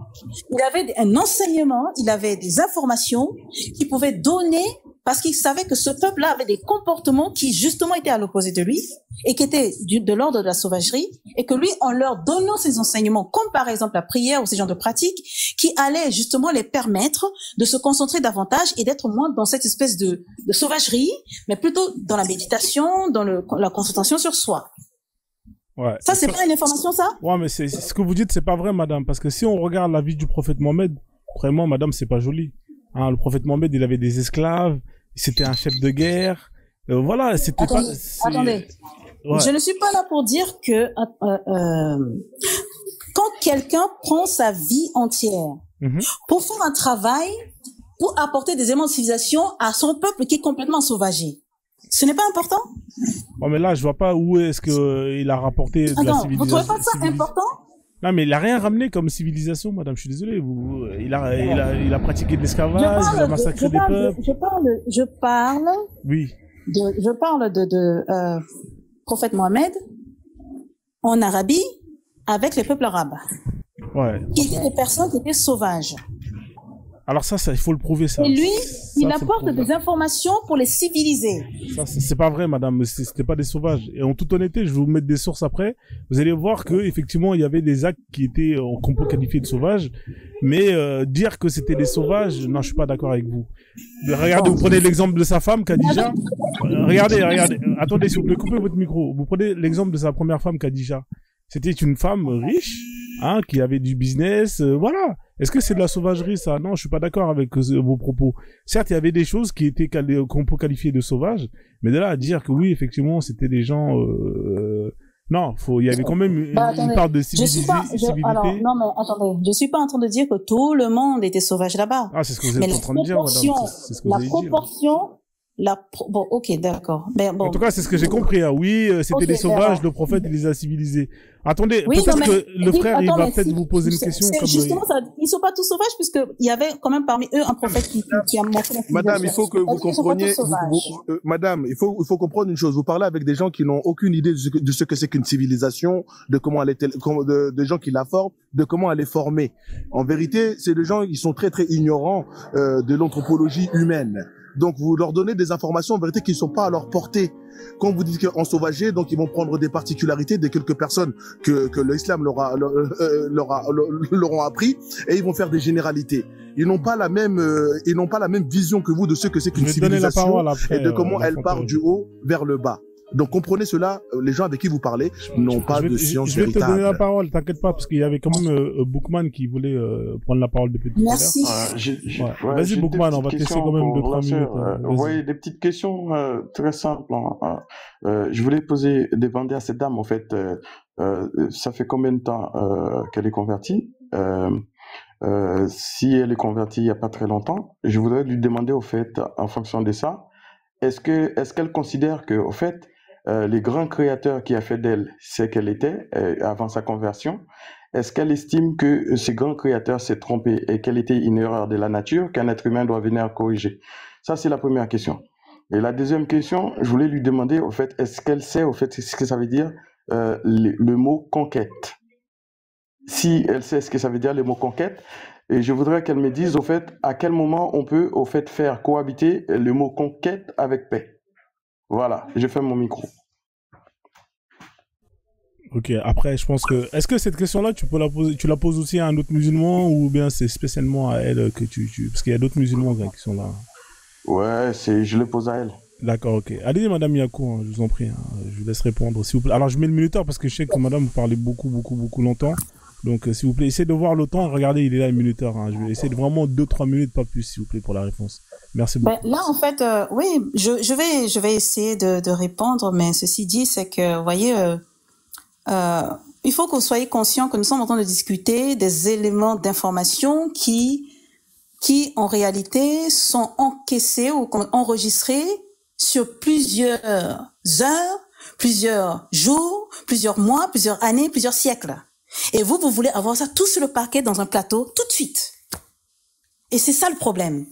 il avait un enseignement, il avait des informations qu'il pouvait donner parce qu'il savait que ce peuple-là avait des comportements qui justement étaient à l'opposé de lui et qui étaient de l'ordre de la sauvagerie, et que lui, en leur donnant ces enseignements, comme par exemple la prière ou ces genres de pratiques, qui allaient justement les permettre de se concentrer davantage et d'être moins dans cette espèce de sauvagerie, mais plutôt dans la méditation, dans la concentration sur soi. Ouais. Ça, c'est pas une information, ça? Ouais, mais c'est ce que vous dites, c'est pas vrai, madame, parce que si on regarde la vie du prophète Mohammed, vraiment, madame, c'est pas joli. Hein, le prophète Mohammed, il avait des esclaves, c'était un chef de guerre. Voilà, c'était pas. Attendez. Ouais. Je ne suis pas là pour dire que quand quelqu'un prend sa vie entière pour faire un travail, pour apporter des éléments de civilisation à son peuple qui est complètement sauvagé, ce n'est pas important? Oh, mais là, je vois pas où est-ce que il a rapporté de la civilisation. Vous trouvez pas ça important? Non, mais il a rien ramené comme civilisation, madame. Je suis désolé. Il a pratiqué de l'esclavage, il a massacré des peuples. Je parle. Oui. Je parle de prophète Mohammed en Arabie avec les peuples arabes. Ouais. Qui étaient des personnes qui étaient sauvages. Alors ça, il faut le prouver, ça. Et lui, il apporte des informations pour les civiliser. Ça, c'est pas vrai, madame. C'était pas des sauvages. Et en toute honnêteté, je vais vous mettre des sources après. Vous allez voir que effectivement, il y avait des actes qui étaient qu'on peut qualifier de sauvages. Mais dire que c'était des sauvages, non, je suis pas d'accord avec vous. Regardez, vous prenez l'exemple de sa femme, Khadija. Regardez. Attendez, s'il vous plaît, coupez votre micro. Vous prenez l'exemple de sa première femme, Khadija. C'était une femme riche, hein, qui avait du business, voilà. Est-ce que c'est de la sauvagerie, ça? Non, je suis pas d'accord avec vos propos. Certes, il y avait des choses qui étaient qu'on peut qualifier de sauvages, mais de là à dire que oui, effectivement, c'était des gens, non, il y avait quand même une part de civilité. Alors, non, mais attendez, je suis pas en train de dire que tout le monde était sauvage là-bas. Ah, c'est ce que vous êtes en train de dire, madame. C'est ce que vous avez dit. Bon, ok, d'accord. En tout cas, c'est ce que j'ai compris. Hein. Oui, c'était des sauvages, le prophète, il les a civilisés. Attendez, peut-être que le frère, il va peut-être vous poser une question. Justement, ils sont pas tous sauvages, puisqu'il y avait quand même parmi eux un prophète qui a montré la civilisation. Madame, il faut que vous compreniez, madame, il faut comprendre une chose. Vous parlez avec des gens qui n'ont aucune idée de ce que c'est qu'une civilisation, de comment elle est, de gens qui la forment, de comment elle est formée. En vérité, c'est des gens qui sont très, très ignorants, de l'anthropologie humaine. Donc, vous leur donnez des informations, en vérité, qui ne sont pas à leur portée. Quand vous dites qu'en sauvagé, donc ils vont prendre des particularités de quelques personnes que l'islam leur ont appris, et ils vont faire des généralités. Ils n'ont pas la même vision que vous de ce que c'est qu'une civilisation et de comment elle part du haut vers le bas. Donc comprenez cela, les gens avec qui vous parlez n'ont pas de science véritable. Je vais te donner la parole, t'inquiète pas, parce qu'il y avait quand même Boukman qui voulait prendre la parole depuis tout à l'heure. Merci. Vas-y Boukman, on va te laisser quand même 2-3 minutes. Vous voyez, des petites questions très simples. Je voulais demander à cette dame, en fait, ça fait combien de temps qu'elle est convertie? Si elle est convertie il n'y a pas très longtemps, je voudrais lui demander, au fait, en fonction de ça, est-ce qu'elle considère que, au fait, les grands créateurs qui a fait d'elle ce qu'elle était avant sa conversion, est-ce qu'elle estime que ces grands créateurs s'est trompé et qu'elle était une erreur de la nature qu'un être humain doit venir corriger? Ça, c'est la première question. Et la deuxième question, je voulais lui demander, au fait, est-ce qu'elle sait, au fait, ce que ça veut dire le mot conquête? Si elle sait ce que ça veut dire le mot conquête, et je voudrais qu'elle me dise, au fait, à quel moment on peut, au fait, faire cohabiter le mot conquête avec paix. Voilà, je ferme mon micro. Ok, après, je pense que... Est-ce que cette question-là, tu la poses aussi à un autre musulman ou bien c'est spécialement à elle que Parce qu'il y a d'autres musulmans qui sont là. Ouais, je le pose à elle. D'accord, ok. Allez, Madame Yakou, hein, je vous en prie. Je vous laisse répondre, s'il vous plaît. Alors, je mets le minuteur parce que je sais que Madame, vous parlez beaucoup longtemps. Donc, s'il vous plaît, essayez de voir le temps. Regardez, il est là, le minuteur. Hein. Je vais essayer de vraiment 2-3 minutes, pas plus, s'il vous plaît, pour la réponse. Merci beaucoup. Là, en fait, oui, je vais essayer de répondre, mais ceci dit, c'est que, vous voyez, il faut que vous soyez conscient que nous sommes en train de discuter des éléments d'information qui, en réalité, sont encaissés ou enregistrés sur plusieurs heures, plusieurs jours, plusieurs mois, plusieurs années, plusieurs siècles. Et vous voulez avoir ça tout sur le parquet dans un plateau tout de suite. Et c'est ça le problème.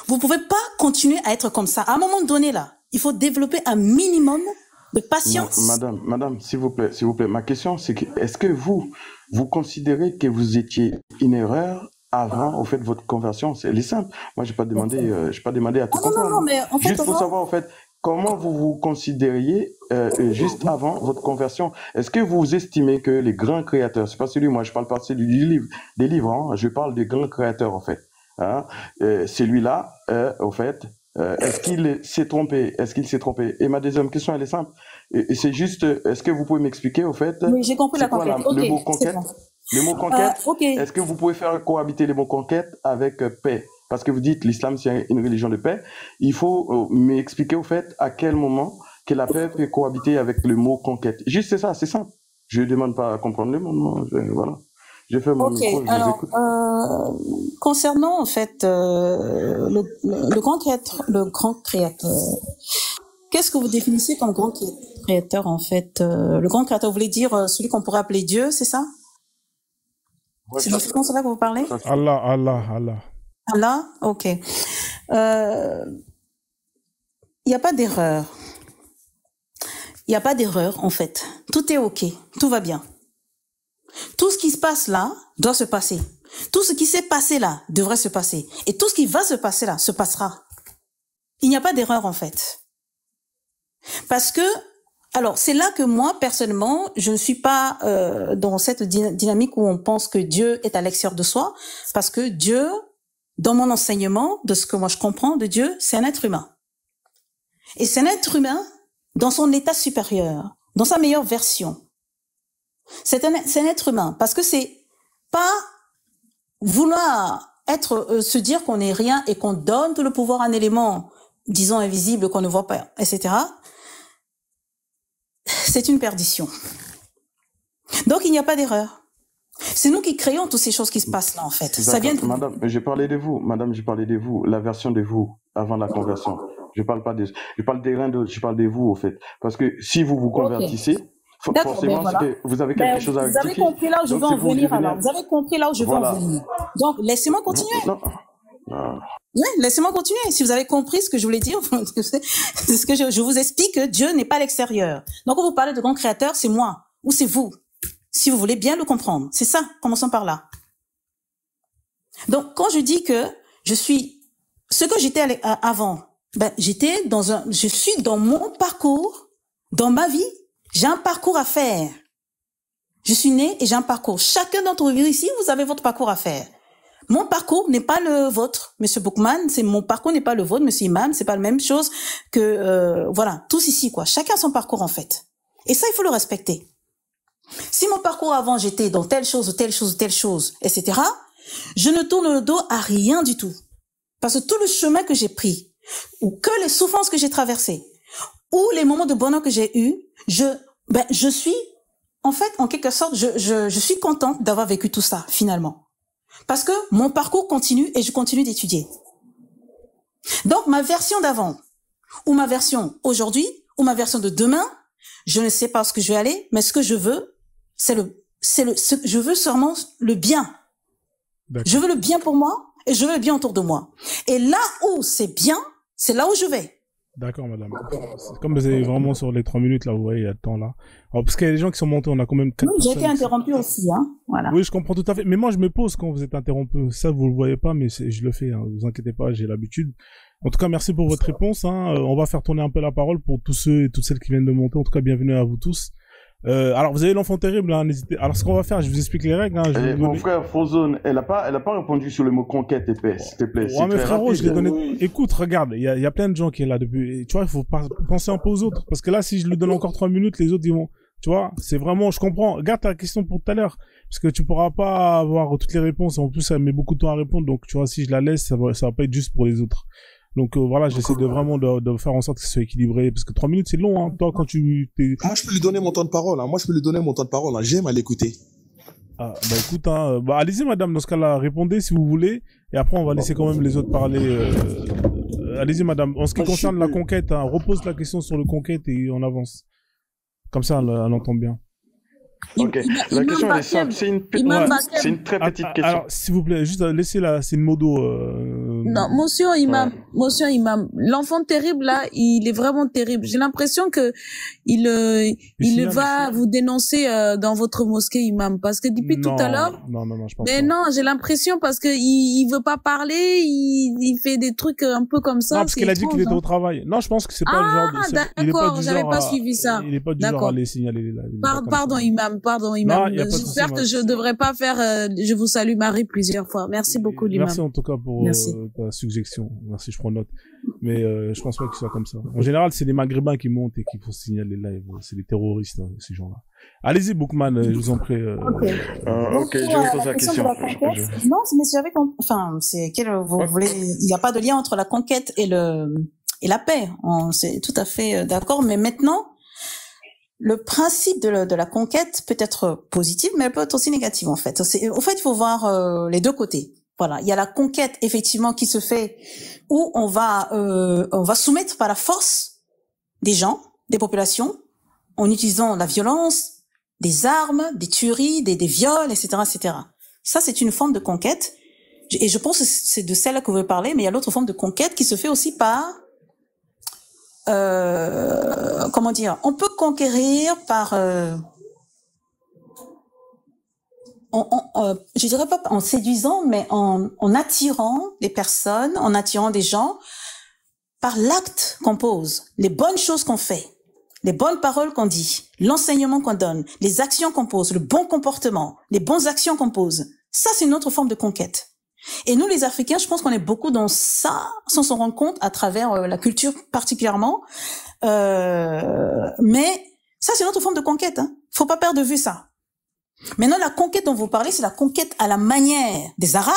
Vous pouvez pas continuer à être comme ça. À un moment donné, là, il faut développer un minimum de patience. Non, madame, s'il vous plaît. Ma question, c'est que, est-ce que vous considérez que vous étiez une erreur avant, au fait, votre conversion? C'est simple. Moi, j'ai pas demandé à tout comprendre. Non, mais en fait, juste pour savoir, en fait, comment vous vous considériez juste avant votre conversion. Est-ce que vous estimez que les grands créateurs, c'est pas celui, moi, je parle pas des livres, hein, je parle des grands créateurs, en fait. Hein, celui-là, au fait, est-ce qu'il s'est trompé? Et ma deuxième question, elle est simple. Et c'est juste, est-ce que vous pouvez m'expliquer, au fait? Oui, j'ai compris la conquête. Le mot conquête. Bon. Le mot conquête. Okay. Est-ce que vous pouvez faire cohabiter les mots conquête avec paix? Parce que vous dites l'islam c'est une religion de paix. Il faut m'expliquer, au fait, à quel moment que la paix peut cohabiter avec le mot conquête. Juste c'est ça, c'est simple. Je ne demande pas à comprendre le mot. Voilà. Je fais mon micro, je vous écoute. Concernant, en fait, le grand créateur, qu'est-ce que vous définissez comme grand créateur, en fait? Le grand créateur, vous voulez dire celui qu'on pourrait appeler Dieu, c'est ça? Ouais, c'est de ce sens-là que vous parlez? Allah, ok. Il n'y a pas d'erreur. Il n'y a pas d'erreur, en fait. Tout est ok. Tout va bien. Tout ce qui se passe là doit se passer. Tout ce qui s'est passé là devrait se passer. Et tout ce qui va se passer là se passera. Il n'y a pas d'erreur, en fait. Parce que, alors, c'est là que moi, personnellement, je ne suis pas dans cette dynamique où on pense que Dieu est à l'extérieur de soi. Parce que Dieu, dans mon enseignement, de ce que moi je comprends de Dieu, c'est un être humain. Et c'est un être humain dans son état supérieur, dans sa meilleure version. C'est un être humain, parce que c'est pas vouloir se dire qu'on n'est rien et qu'on donne tout le pouvoir à un élément, disons, invisible, qu'on ne voit pas, etc. C'est une perdition. Donc il n'y a pas d'erreur. C'est nous qui créons toutes ces choses qui se passent là, en fait. Ça vient de... Madame, j'ai parlé de vous, la version de vous, avant la conversion. Je parle des rien d'autre, je parle de vous, au fait. Parce que si vous vous convertissez, forcément, voilà, vous avez quelque chose à rectifier. Vous avez compris là où je veux en venir, alors. Vous avez compris là où je veux en venir. Donc, laissez-moi continuer. Oui, laissez-moi continuer. Si vous avez compris ce que je voulais dire, c'est ce que je vous explique que Dieu n'est pas à l'extérieur. Donc, quand vous parlez de grand créateur, c'est moi ou c'est vous. Si vous voulez bien le comprendre. C'est ça. Commençons par là. Donc, quand je dis que je suis ce que j'étais avant, je suis dans mon parcours, dans ma vie, j'ai un parcours à faire. Je suis née et j'ai un parcours. Chacun d'entre vous ici, vous avez votre parcours à faire. Mon parcours n'est pas le vôtre, Monsieur Boukman. Mon parcours n'est pas le vôtre, Monsieur Imam. C'est pas la même chose que, voilà, tous ici, quoi. Chacun son parcours, en fait. Et ça, il faut le respecter. Si mon parcours avant, j'étais dans telle chose, etc., je ne tourne le dos à rien du tout. Parce que tout le chemin que j'ai pris, ou que les souffrances que j'ai traversées, ou les moments de bonheur que j'ai eus, je suis, en fait, en quelque sorte, je suis contente d'avoir vécu tout ça, finalement. Parce que mon parcours continue et je continue d'étudier. Donc, ma version d'avant, ou ma version aujourd'hui, ou ma version de demain, je ne sais pas où je vais aller, mais ce que je veux, je veux seulement le bien. Je veux le bien pour moi et je veux le bien autour de moi. Et là où c'est bien, c'est là où je vais. D'accord, madame. Comme vous avez vraiment sur les 3 minutes, là, vous voyez, il y a le temps, là. Alors, parce qu'il y a des gens qui sont montés, on a quand même 4 Oui, j'ai été interrompu aussi, hein. Voilà. Oui, je comprends tout à fait. Mais moi, je me pose quand vous êtes interrompu. Ça, vous le voyez pas, mais je le fais, hein. Vous inquiétez pas, j'ai l'habitude. En tout cas, merci pour votre réponse, hein. On va faire tourner un peu la parole pour tous ceux et toutes celles qui viennent de monter. En tout cas, bienvenue à vous tous. Alors, vous avez l'enfant terrible, hein, n'hésitez. Alors, ce qu'on va faire, je vous explique les règles, hein. Mon frère Frozone, elle a pas répondu sur le mot conquête, s'il te plaît. Ouais, mais frérot, je l'ai donné. Oui. Écoute, regarde, il y a plein de gens qui sont là depuis. Tu vois, il faut penser un peu aux autres. Parce que là, si je lui donne encore 3 minutes, les autres, ils vont. Tu vois, c'est vraiment, je comprends. Garde ta question pour tout à l'heure. Parce que tu pourras pas avoir toutes les réponses. En plus, ça met beaucoup de temps à répondre. Donc, tu vois, si je la laisse, ça va pas être juste pour les autres. Donc voilà, j'essaie de vraiment de faire en sorte que ce soit équilibré, parce que 3 minutes c'est long, hein. Toi quand moi je peux lui donner mon temps de parole, hein. J'aime à l'écouter. Ah bah écoute, hein, bah allez-y madame, dans ce cas-là, répondez si vous voulez, et après on va laisser quand même les autres parler. Allez-y madame. En ce qui concerne la conquête, hein, repose la question sur le conquête et on avance. Comme ça, elle entend bien. Ok, la question elle est simple, c'est une très petite question. Alors, s'il vous plaît, juste laissez là, c'est une modo. Non, monsieur Imam, l'enfant terrible là, il est vraiment terrible. J'ai l'impression que il va vous dénoncer dans votre mosquée, Imam, parce que depuis tout à l'heure. Non, je pense mais pas. non, j'ai l'impression parce que il veut pas parler, il fait des trucs un peu comme ça. Non, parce qu'il a dit qu'il était au travail. Non, je pense que c'est pas le genre. Ah, d'accord, j'avais pas suivi ça. Il est pas du genre à les signaler les lives. Pardon, Imam. J'espère que je devrais pas faire. Je vous salue Marie plusieurs fois. Merci beaucoup, l'imam. Merci en tout cas pour ta suggestion. Merci, je prends note. Mais je pense pas qu'il soit comme ça. En général, c'est les Maghrébins qui montent et qui font signaler les lives. C'est les terroristes, hein, ces gens-là. Allez-y, Bookman, je vous en prie. Ok, je vais poser la question. Non, mais j'avais enfin, c'est vous voulez. Il n'y a pas de lien entre la conquête et la paix. C'est tout à fait d'accord. Mais maintenant. Le principe de la conquête peut être positif, mais elle peut être aussi négative, en fait. En fait, il faut voir les deux côtés. Voilà. Il y a la conquête, effectivement, qui se fait où on va soumettre par la force des gens, des populations, en utilisant la violence, des armes, des tueries, des viols, etc., etc. Ça, c'est une forme de conquête. Et je pense que c'est de celle-là que vous voulez parler, mais il y a l'autre forme de conquête qui se fait aussi par comment dire, on peut conquérir par je dirais pas en séduisant, mais en attirant des personnes, en attirant des gens par l'acte qu'on pose, les bonnes choses qu'on fait, les bonnes paroles qu'on dit, l'enseignement qu'on donne, les actions qu'on pose, le bon comportement, les bonnes actions qu'on pose. Ça, c'est une autre forme de conquête. Et nous, les Africains, je pense qu'on est beaucoup dans ça, sans s'en rendre compte, à travers la culture particulièrement. Mais ça, c'est une autre forme de conquête. Hein. Faut pas perdre de vue ça. Maintenant, la conquête dont vous parlez, c'est la conquête à la manière des Arabes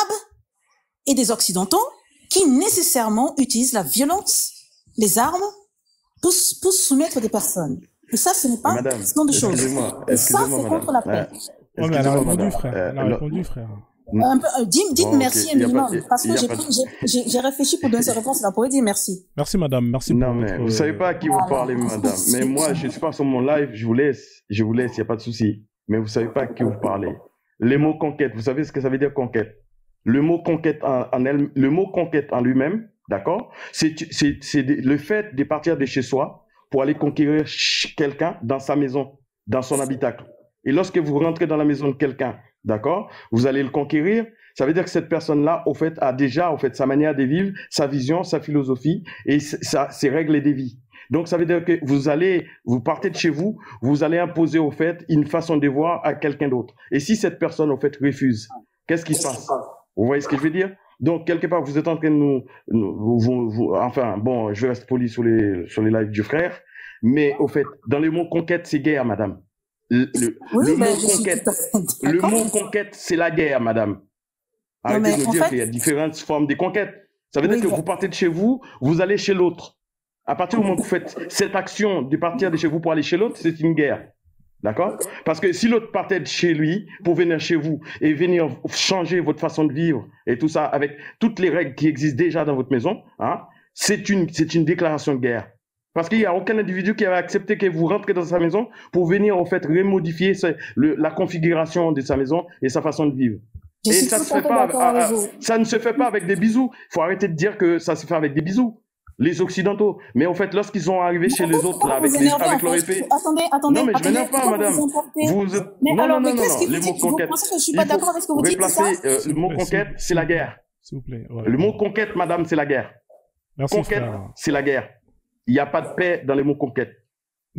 et des Occidentaux, qui nécessairement utilisent la violence, les armes, pour soumettre des personnes. Et ça, ce n'est pas ce genre de choses. Et ça, c'est contre la paix. Ouais, mais elle a répondu, frère. Elle a répondu, frère. Dites merci un minimum, parce que j'ai réfléchi pour donner cette réponse, là, pour dire merci. Merci madame, merci. Non, mais vous savez pas à qui vous parlez, madame. Mais moi, je suis pas sur mon live, je vous laisse, il n'y a pas de souci. Mais vous savez pas à qui vous parlez. Les mots conquête, vous savez ce que ça veut dire conquête? Le mot conquête en lui-même, d'accord? C'est le fait de partir de chez soi pour aller conquérir quelqu'un dans sa maison, dans son habitacle. Et lorsque vous rentrez dans la maison de quelqu'un, d'accord, vous allez le conquérir. Ça veut dire que cette personne-là, au fait, a déjà, sa manière de vivre, sa vision, sa philosophie et ses règles de vie. Donc, ça veut dire que vous partez de chez vous, vous allez imposer, au fait, une façon de voir à quelqu'un d'autre. Et si cette personne, au fait, refuse, qu'est-ce qui se passe? Vous voyez ce que je veux dire? Donc, quelque part, vous êtes en train de enfin, bon, je reste poli sur les lives du frère, mais, au fait, dans le mot conquête, c'est guerre, madame. Le mot conquête, c'est la guerre, madame. Arrêtez de nous dire qu'il y a différentes formes de conquête. Ça veut dire que vous partez de chez vous, vous allez chez l'autre. À partir du moment où vous faites cette action de partir de chez vous pour aller chez l'autre, c'est une guerre. D'accord? Parce que si l'autre partait de chez lui pour venir chez vous et venir changer votre façon de vivre et tout ça avec toutes les règles qui existent déjà dans votre maison, hein, c'est une déclaration de guerre. Parce qu'il n'y a aucun individu qui avait accepté que vous rentrez dans sa maison pour venir, en fait, remodifier la configuration de sa maison et sa façon de vivre. Et ça ne se fait pas avec des bisous. Il faut arrêter de dire que ça se fait avec des bisous. les Occidentaux. Mais en fait, lorsqu'ils sont arrivés chez les autres, là, avec leur épée... Attendez, non, mais je m'énerve pas, madame. Non, les mots conquête. Vous pensez que je suis pas d'accord avec ce que vous dites, le mot conquête, c'est la guerre. S'il vous plaît. Le mot conquête, madame, c'est la guerre. Merci, conquête, c'est la guerre. Il n'y a pas de paix dans les mots conquête.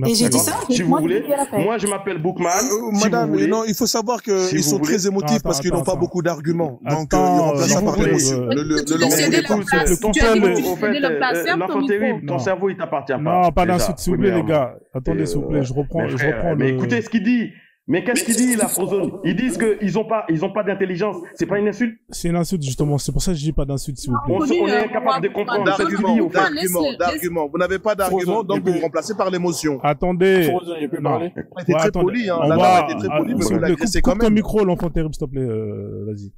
Et j'ai dit ça. Si vous voulez, moi je m'appelle Bookman. Madame, non, il faut savoir qu'ils sont très émotifs parce qu'ils n'ont pas beaucoup d'arguments. Donc, ils remplacent ça par l'émotion. L'enfant terrible, ton cerveau, il t'appartient pas. Non, pas d'insulte, s'il vous plaît, les gars. Attendez, s'il vous plaît, je reprends mais écoutez ce qu'il dit. Mais qu'est-ce qu'il dit, la Frozone? Ils disent qu'ils ont pas d'intelligence. C'est pas une insulte? C'est une insulte, justement. C'est pour ça que je dis pas d'insulte, s'il vous plaît. On est incapable de comprendre d'argument. Vous n'avez pas d'argument, donc vous remplacez par l'émotion. Attendez. Frozone, il peut parler. On était très poli, hein. La dame était très polie, mais vous l'agressez quand même. Coupe ton micro, l'enfant terrible, s'il te plaît. Vas-y.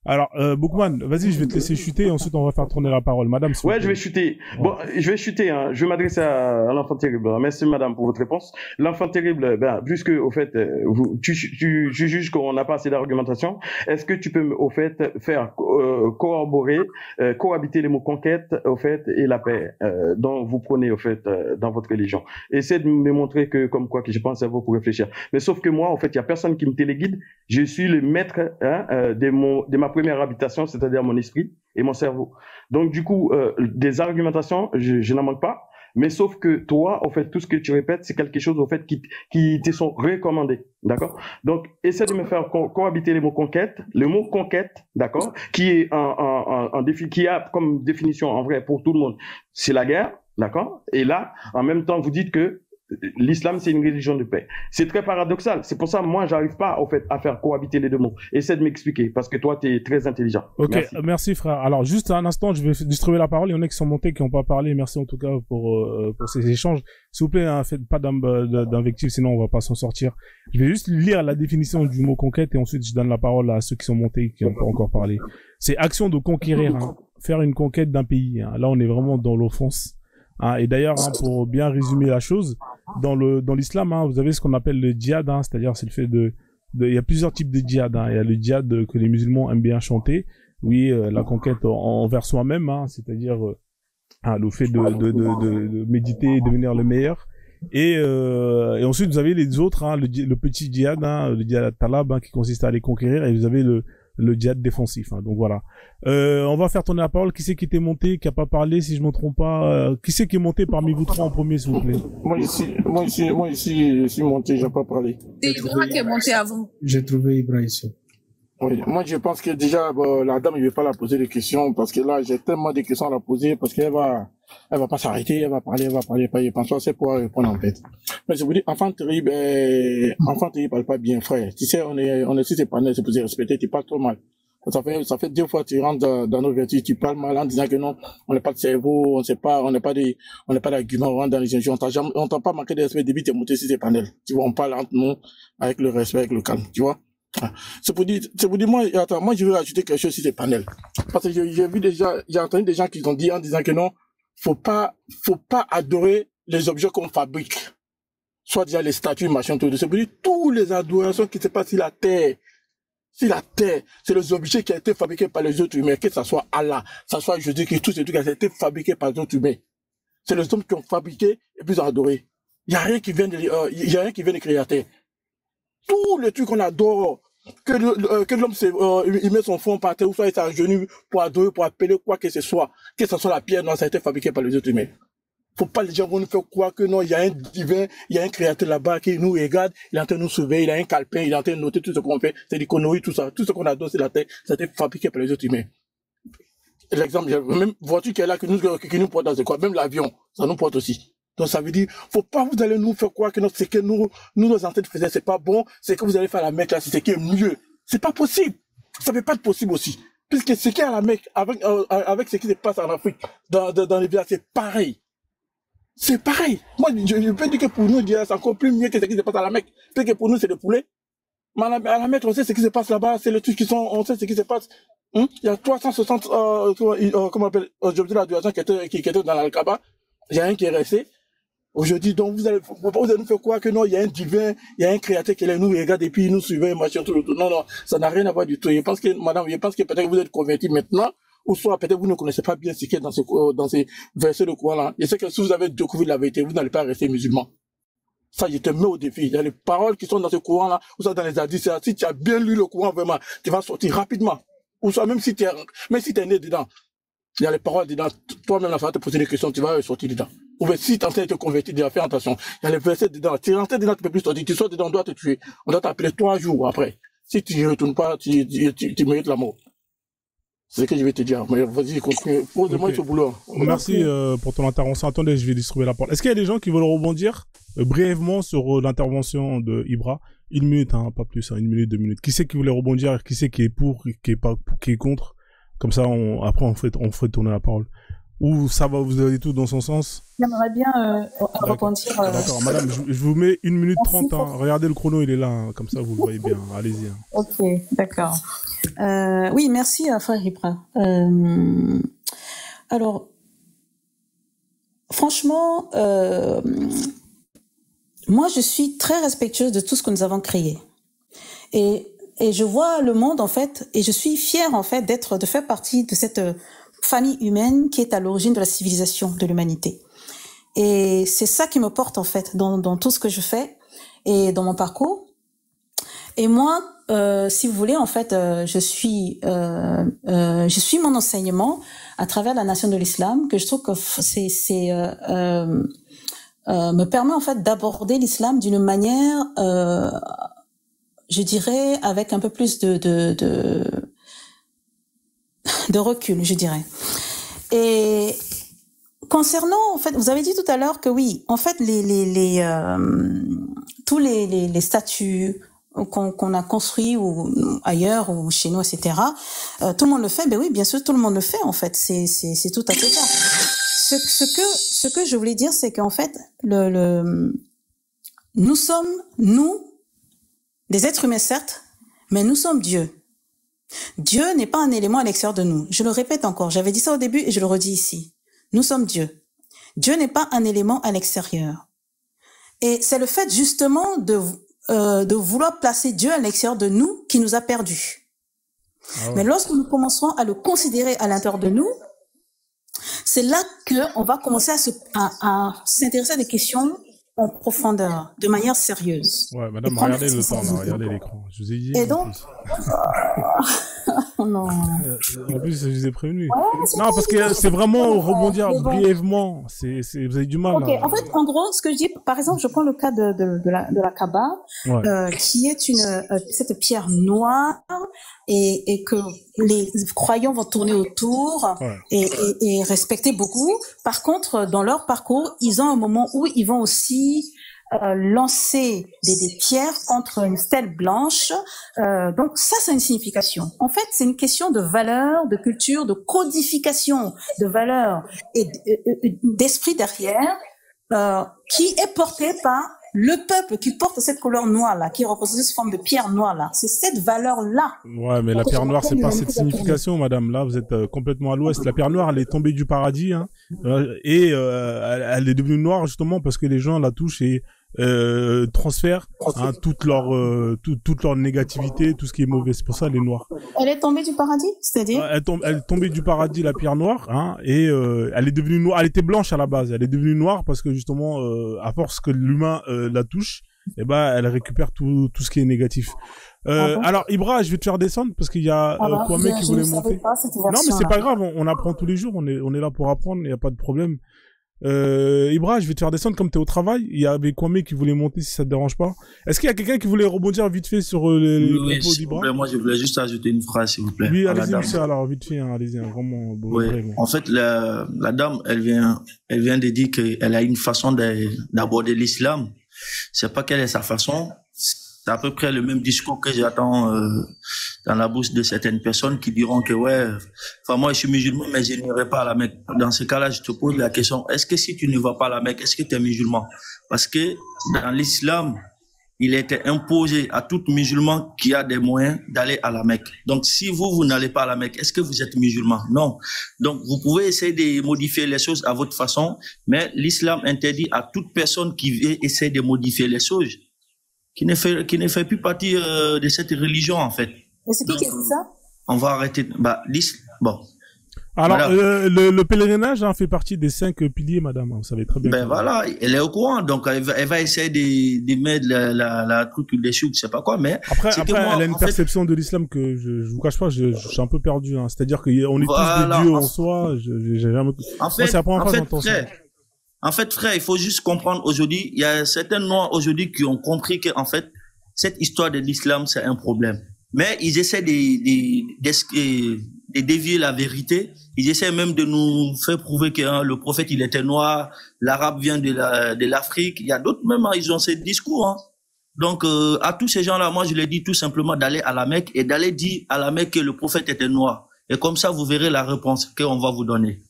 Alors, Bookman, vas-y, je vais te laisser chuter et ensuite on va faire tourner la parole. Madame, ouais, je vais chuter. Bon, je vais chuter, hein. Je vais m'adresser à l'enfant terrible. Merci, madame, pour votre réponse. L'enfant terrible, puisque, au fait, tu juges qu'on n'a pas assez d'argumentation, est-ce que tu peux, au fait, faire corroborer, cohabiter les mots conquête, au fait, et la paix, dont vous prenez, au fait, dans votre religion. Essayez de me montrer que, comme quoi, que je pense à vous pour réfléchir. Mais sauf que moi, en fait, il y a personne qui me téléguide. Je suis le maître, de ma première habitation, c'est-à-dire mon esprit et mon cerveau. Donc, du coup, des argumentations, je n'en manque pas. Mais sauf que toi, en fait, tout ce que tu répètes, c'est quelque chose, en fait, qui te sont recommandés. D'accord? Donc, essaie de me faire cohabiter les mots conquête. Le mot conquête, d'accord? Qui est qui a comme définition, en vrai, pour tout le monde, c'est la guerre. D'accord? Et là, en même temps, vous dites que l'islam, c'est une religion de paix. C'est très paradoxal. C'est pour ça, moi, j'arrive pas, en fait, à faire cohabiter les deux mots. Essaie de m'expliquer, parce que toi, tu es très intelligent. Ok, merci frère. Alors, juste un instant, je vais distribuer la parole. Il y en a qui sont montés, qui n'ont pas parlé. Merci en tout cas pour ces échanges. S'il vous plaît, hein, faites pas d'invective, sinon on va pas s'en sortir. Je vais juste lire la définition du mot conquête et ensuite je donne la parole à ceux qui sont montés et qui n'ont pas encore parlé. C'est action de conquérir, hein, faire une conquête d'un pays. Hein. Là, on est vraiment dans l'offense. Hein, et d'ailleurs, hein, pour bien résumer la chose, dans l'islam, hein, vous avez ce qu'on appelle le djihad, hein, c'est-à-dire c'est le fait il y a plusieurs types de djihad. Hein. Il y a le djihad que les musulmans aiment bien chanter, oui, la conquête envers soi-même, hein, c'est-à-dire le fait de méditer et devenir le meilleur. Et ensuite vous avez les autres, hein, le petit djihad, hein, le djihad talab, hein, qui consiste à aller conquérir, et vous avez le djihad défensif. Hein, donc voilà. On va faire tourner la parole. Qui c'est qui était monté, qui a pas parlé, si je ne me trompe pas. Qui c'est qui est monté parmi vous trois en premier, s'il vous plaît? Moi ici, je suis monté, j'ai pas parlé. C'est Ibra qui est monté avant. J'ai trouvé Ibra ici. Oui, moi je pense que déjà la dame ne veut pas la poser des questions parce que là j'ai tellement de questions à la poser parce qu'elle va pas s'arrêter, elle va parler, je pense que c'est pour répondre en fait. Mais je vous dis, enfant terrible parle pas bien, frère. Tu sais, on est sur ces panels, c'est pour se respecter, tu parles trop mal. Ça fait 2 fois que tu rentres dans nos vertus, tu parles mal en disant que non, on n'a pas de cerveau, on n'a pas d'arguments, on rentre dans les injures, on t'a pas manqué de respect depuis que tu es monté sur ces panels. Tu vois, on parle entre nous avec le respect, avec le calme, tu vois. C'est pour dire, moi je veux ajouter quelque chose sur ces panels. Parce que j'ai entendu des gens qui ont dit en disant que non, faut pas adorer les objets qu'on fabrique. Soit déjà les statues, machin, tout. C'est pour dire, tous les adorations qui se passent sur la terre, c'est les objets qui ont été fabriqués par les autres humains, que ça soit Allah, ça soit Jésus-Christ, tous ces trucs qui ont été fabriqués par les autres humains. C'est les hommes qui ont fabriqué et puis ont adoré. Il y a rien qui vient de créateur. Tous les trucs qu'on adore, que l'homme il met son front par terre ou soit il s'agenouille pour adorer, pour appeler quoi que ce soit la pierre, non, ça a été fabriqué par les autres humains. Faut pas les gens vont nous faire croire que non, il y a un divin, il y a un créateur là-bas qui nous regarde, il est en train de nous surveiller, il a un calepin, il est en train de noter tout ce qu'on fait, c'est des conneries, tout ça, tout ce qu'on adore sur la terre, ça a été fabriqué par les autres humains. L'exemple, même voiture qui est là, qui nous porte dans ce quoi, même l'avion, ça nous porte aussi. Donc ça veut dire, faut pas vous allez nous faire croire que c'est que nos ancêtres faisaient, c'est pas bon, c'est que vous allez faire la Mecque là, c'est ce qui est mieux. C'est pas possible. Ça peut pas être possible aussi. Puisque ce qui est à la Mecque, avec ce qui se passe en Afrique, dans les villages, c'est pareil. C'est pareil. Moi, je peux dire que pour nous, c'est encore plus mieux que ce qui se passe à la Mecque. Parce que pour nous, c'est le poulet. Mais à la Mecque, on sait ce qui se passe là-bas, c'est les trucs on sait ce qui se passe. Il y a 360, comment on appelle, objets d'adoration qui étaient dans l'Al-Kaaba. Il y a un qui est resté. Aujourd'hui, donc, vous allez nous faire croire que non, il y a un divin, il y a un créateur qui nous regarde et puis il nous surveille, machin, tout. Non, ça n'a rien à voir du tout. Je pense que, madame, peut-être que vous êtes converti maintenant, ou soit peut-être vous ne connaissez pas bien ce qui est dans ces versets de Coran-là. Je sais que si vous avez découvert la vérité, vous n'allez pas rester musulman. Ça, je te mets au défi. Il y a les paroles qui sont dans ce Coran-là, ou soit dans les hadiths. Si tu as bien lu le Coran, vraiment, tu vas sortir rapidement. Ou soit même si tu es né dedans, il y a les paroles dedans. Toi-même, la fois, te poser des questions, tu vas sortir dedans. Ou bien si tu es en train de te convertir, déjà, fais attention. Il y a les versets dedans. Tu es rentré dedans, tu peux plus sortir. Tu sors dedans, on doit te tuer. On doit t'appeler 3 jours après. Si tu ne retournes pas, tu mérites la mort. C'est ce que je vais te dire. Mais vas-y, continue. Pose-moi ce boulot. Merci pour ton intervention. Attendez, je vais distribuer la parole. Est-ce qu'il y a des gens qui veulent rebondir brièvement sur l'intervention de Ibra? 1 minute, hein, pas plus, hein, 1 minute, 2 minutes. Qui c'est qui voulait rebondir? Qui c'est qui est pour, qui est pas, qui est contre? Comme ça, après, on fait tourner la parole. Ou ça va, vous allez tous dans son sens? J'aimerais bien rebondir. D'accord, madame, je vous mets 1 minute 30. Hein. Regardez le chrono, il est là. Hein. Comme ça, vous le voyez bien. Allez-y. Hein. Ok, d'accord. Oui, merci, frère Ibra. Alors, franchement, moi, je suis très respectueuse de tout ce que nous avons créé. Et je vois le monde, en fait, et je suis fière, en fait, de faire partie de cette famille humaine qui est à l'origine de la civilisation de l'humanité. Et c'est ça qui me porte, en fait, dans tout ce que je fais et dans mon parcours. Et moi, si vous voulez, en fait, je suis mon enseignement à travers la nation de l'islam, que je trouve que me permet, en fait, d'aborder l'islam d'une manière, je dirais, avec un peu plus de recul, je dirais. Et concernant, en fait, vous avez dit tout à l'heure que oui, en fait, tous les statuts qu'on a construits ou ailleurs ou chez nous, etc. Tout le monde le fait. Ben oui, bien sûr, tout le monde le fait. En fait, c'est tout à fait ça. Ce que je voulais dire, c'est qu'en fait, nous sommes des êtres humains, certes, mais nous sommes Dieu. Dieu n'est pas un élément à l'extérieur de nous. Je le répète encore. J'avais dit ça au début et je le redis ici. Nous sommes Dieu. Dieu n'est pas un élément à l'extérieur. Et c'est le fait justement de vouloir placer Dieu à l'extérieur de nous qui nous a perdus. Ah ouais. Mais lorsque nous commencerons à le considérer à l'intérieur de nous, c'est là qu'on va commencer à s'intéresser à des questions en profondeur, de manière sérieuse. Ouais, madame, regardez le temps, là, regardez l'écran. Je vous ai dit. Et donc, non. En plus, je vous ai prévenu. Ouais, non, parce que c'est vraiment rebondir brièvement. Vous avez du mal. Ok, là. En fait, en gros, ce que je dis, par exemple, je prends le cas de la Kaaba, ouais. Qui est cette pierre noire et que les croyants vont tourner autour, ouais. et respecter beaucoup. Par contre, dans leur parcours, ils ont un moment où ils vont aussi lancer des pierres contre une stèle blanche. Donc ça, c'est une signification. En fait, c'est une question de valeur, de culture, de codification de valeur et d'esprit derrière, qui est porté par le peuple qui porte cette couleur noire-là, qui représente cette forme de pierre noire-là. C'est cette valeur-là. Ouais, mais la pierre noire, c'est pas cette signification, madame. Là, vous êtes complètement à l'ouest. La pierre noire, elle est tombée du paradis, hein, et elle est devenue noire justement parce que les gens la touchent et transfèrent toute leur négativité, tout ce qui est mauvais. C'est pour ça elle est noire. Elle est tombée du paradis, c'est-à-dire elle est tombée du paradis, la pierre noire, hein, et elle est devenue noire. Elle était blanche à la base. Elle est devenue noire parce que justement, à force que l'humain la touche, et ben elle récupère tout ce qui est négatif. Alors Ibra, je vais te faire descendre parce qu'il y a Kwame qui voulait monter. Non, mais c'est pas grave, on apprend tous les jours. On est là pour apprendre. Il y a pas de problème. Ibra, je vais te faire descendre comme t'es au travail. Il y avait Kwame qui voulait monter si ça te dérange pas. Est-ce qu'il y a quelqu'un qui voulait rebondir vite fait sur les propos d'Ibra? Moi, je voulais juste ajouter une phrase, s'il vous plaît. Oui, allez-y, monsieur, alors vite fait, hein, allez-y, vraiment. Oui. Vraiment. En fait, la dame, elle vient de dire qu'elle a une façon d'aborder l'islam. C'est pas quelle est sa façon. C'est à peu près le même discours que j'attends dans la bouche de certaines personnes qui diront que ouais, enfin moi je suis musulman mais je n'irai pas à la Mecque. Dans ce cas-là, je te pose la question, est-ce que si tu ne vas pas à la Mecque, est-ce que tu es musulman? Parce que dans l'islam, il était imposé à tout musulman qui a des moyens d'aller à la Mecque. Donc si vous n'allez pas à la Mecque, est-ce que vous êtes musulman? Non. Donc vous pouvez essayer de modifier les choses à votre façon, mais l'islam interdit à toute personne qui veut essayer de modifier les choses, qui ne fait plus partie de cette religion en fait. Et c'est qui a dit ça? On va arrêter. Bon. Alors, Madame. le pèlerinage hein, fait partie des 5 piliers, madame. Vous savez très bien. Ben voilà, elle est au courant, donc elle va essayer de mettre la truc des choux, je sais pas quoi, mais après moi, elle a une perception de l'islam que je vous cache pas, je suis un peu perdu. Hein. C'est-à-dire qu'on est tous des dieux en soi. J'ai jamais. En fait, c'est la première fois que j'entends ça. En fait, frère, il faut juste comprendre aujourd'hui, il y a certains noirs aujourd'hui qui ont compris que en fait, cette histoire de l'islam c'est un problème. Mais ils essaient de dévier la vérité. Ils essaient même de nous faire prouver que le prophète il était noir, l'arabe vient de l'Afrique. Il y a d'autres même, ils ont ces discours. Hein. Donc à tous ces gens-là, moi je leur dis tout simplement d'aller à la Mecque et d'aller dire à la Mecque que le prophète était noir. Et comme ça, vous verrez la réponse qu'on va vous donner.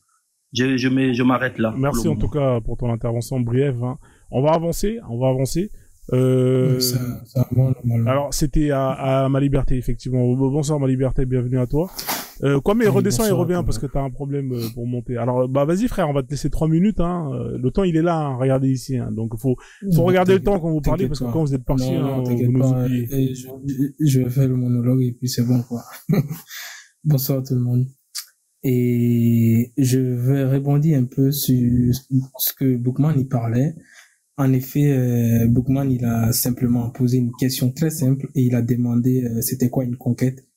Je m'arrête là. Merci en tout cas pour ton intervention brève. Hein. On va avancer. Alors c'était à Ma Liberté effectivement. Bonsoir Ma Liberté, bienvenue à toi. Quoi mais redescends et reviens parce que t'as un problème pour monter. Alors bah vas-y frère, on va te laisser 3 minutes. Hein. Le temps il est là, hein. Regardez ici. Hein. Donc faut regarder le temps quand vous parlez parce que quand vous êtes parti, vous nous oubliez. Je vais faire le monologue et puis c'est bon quoi. Bonsoir tout le monde. Et je vais rebondir un peu sur ce que Boukman y parlait. En effet, Boukman, il a simplement posé une question très simple et il a demandé c'était quoi une conquête.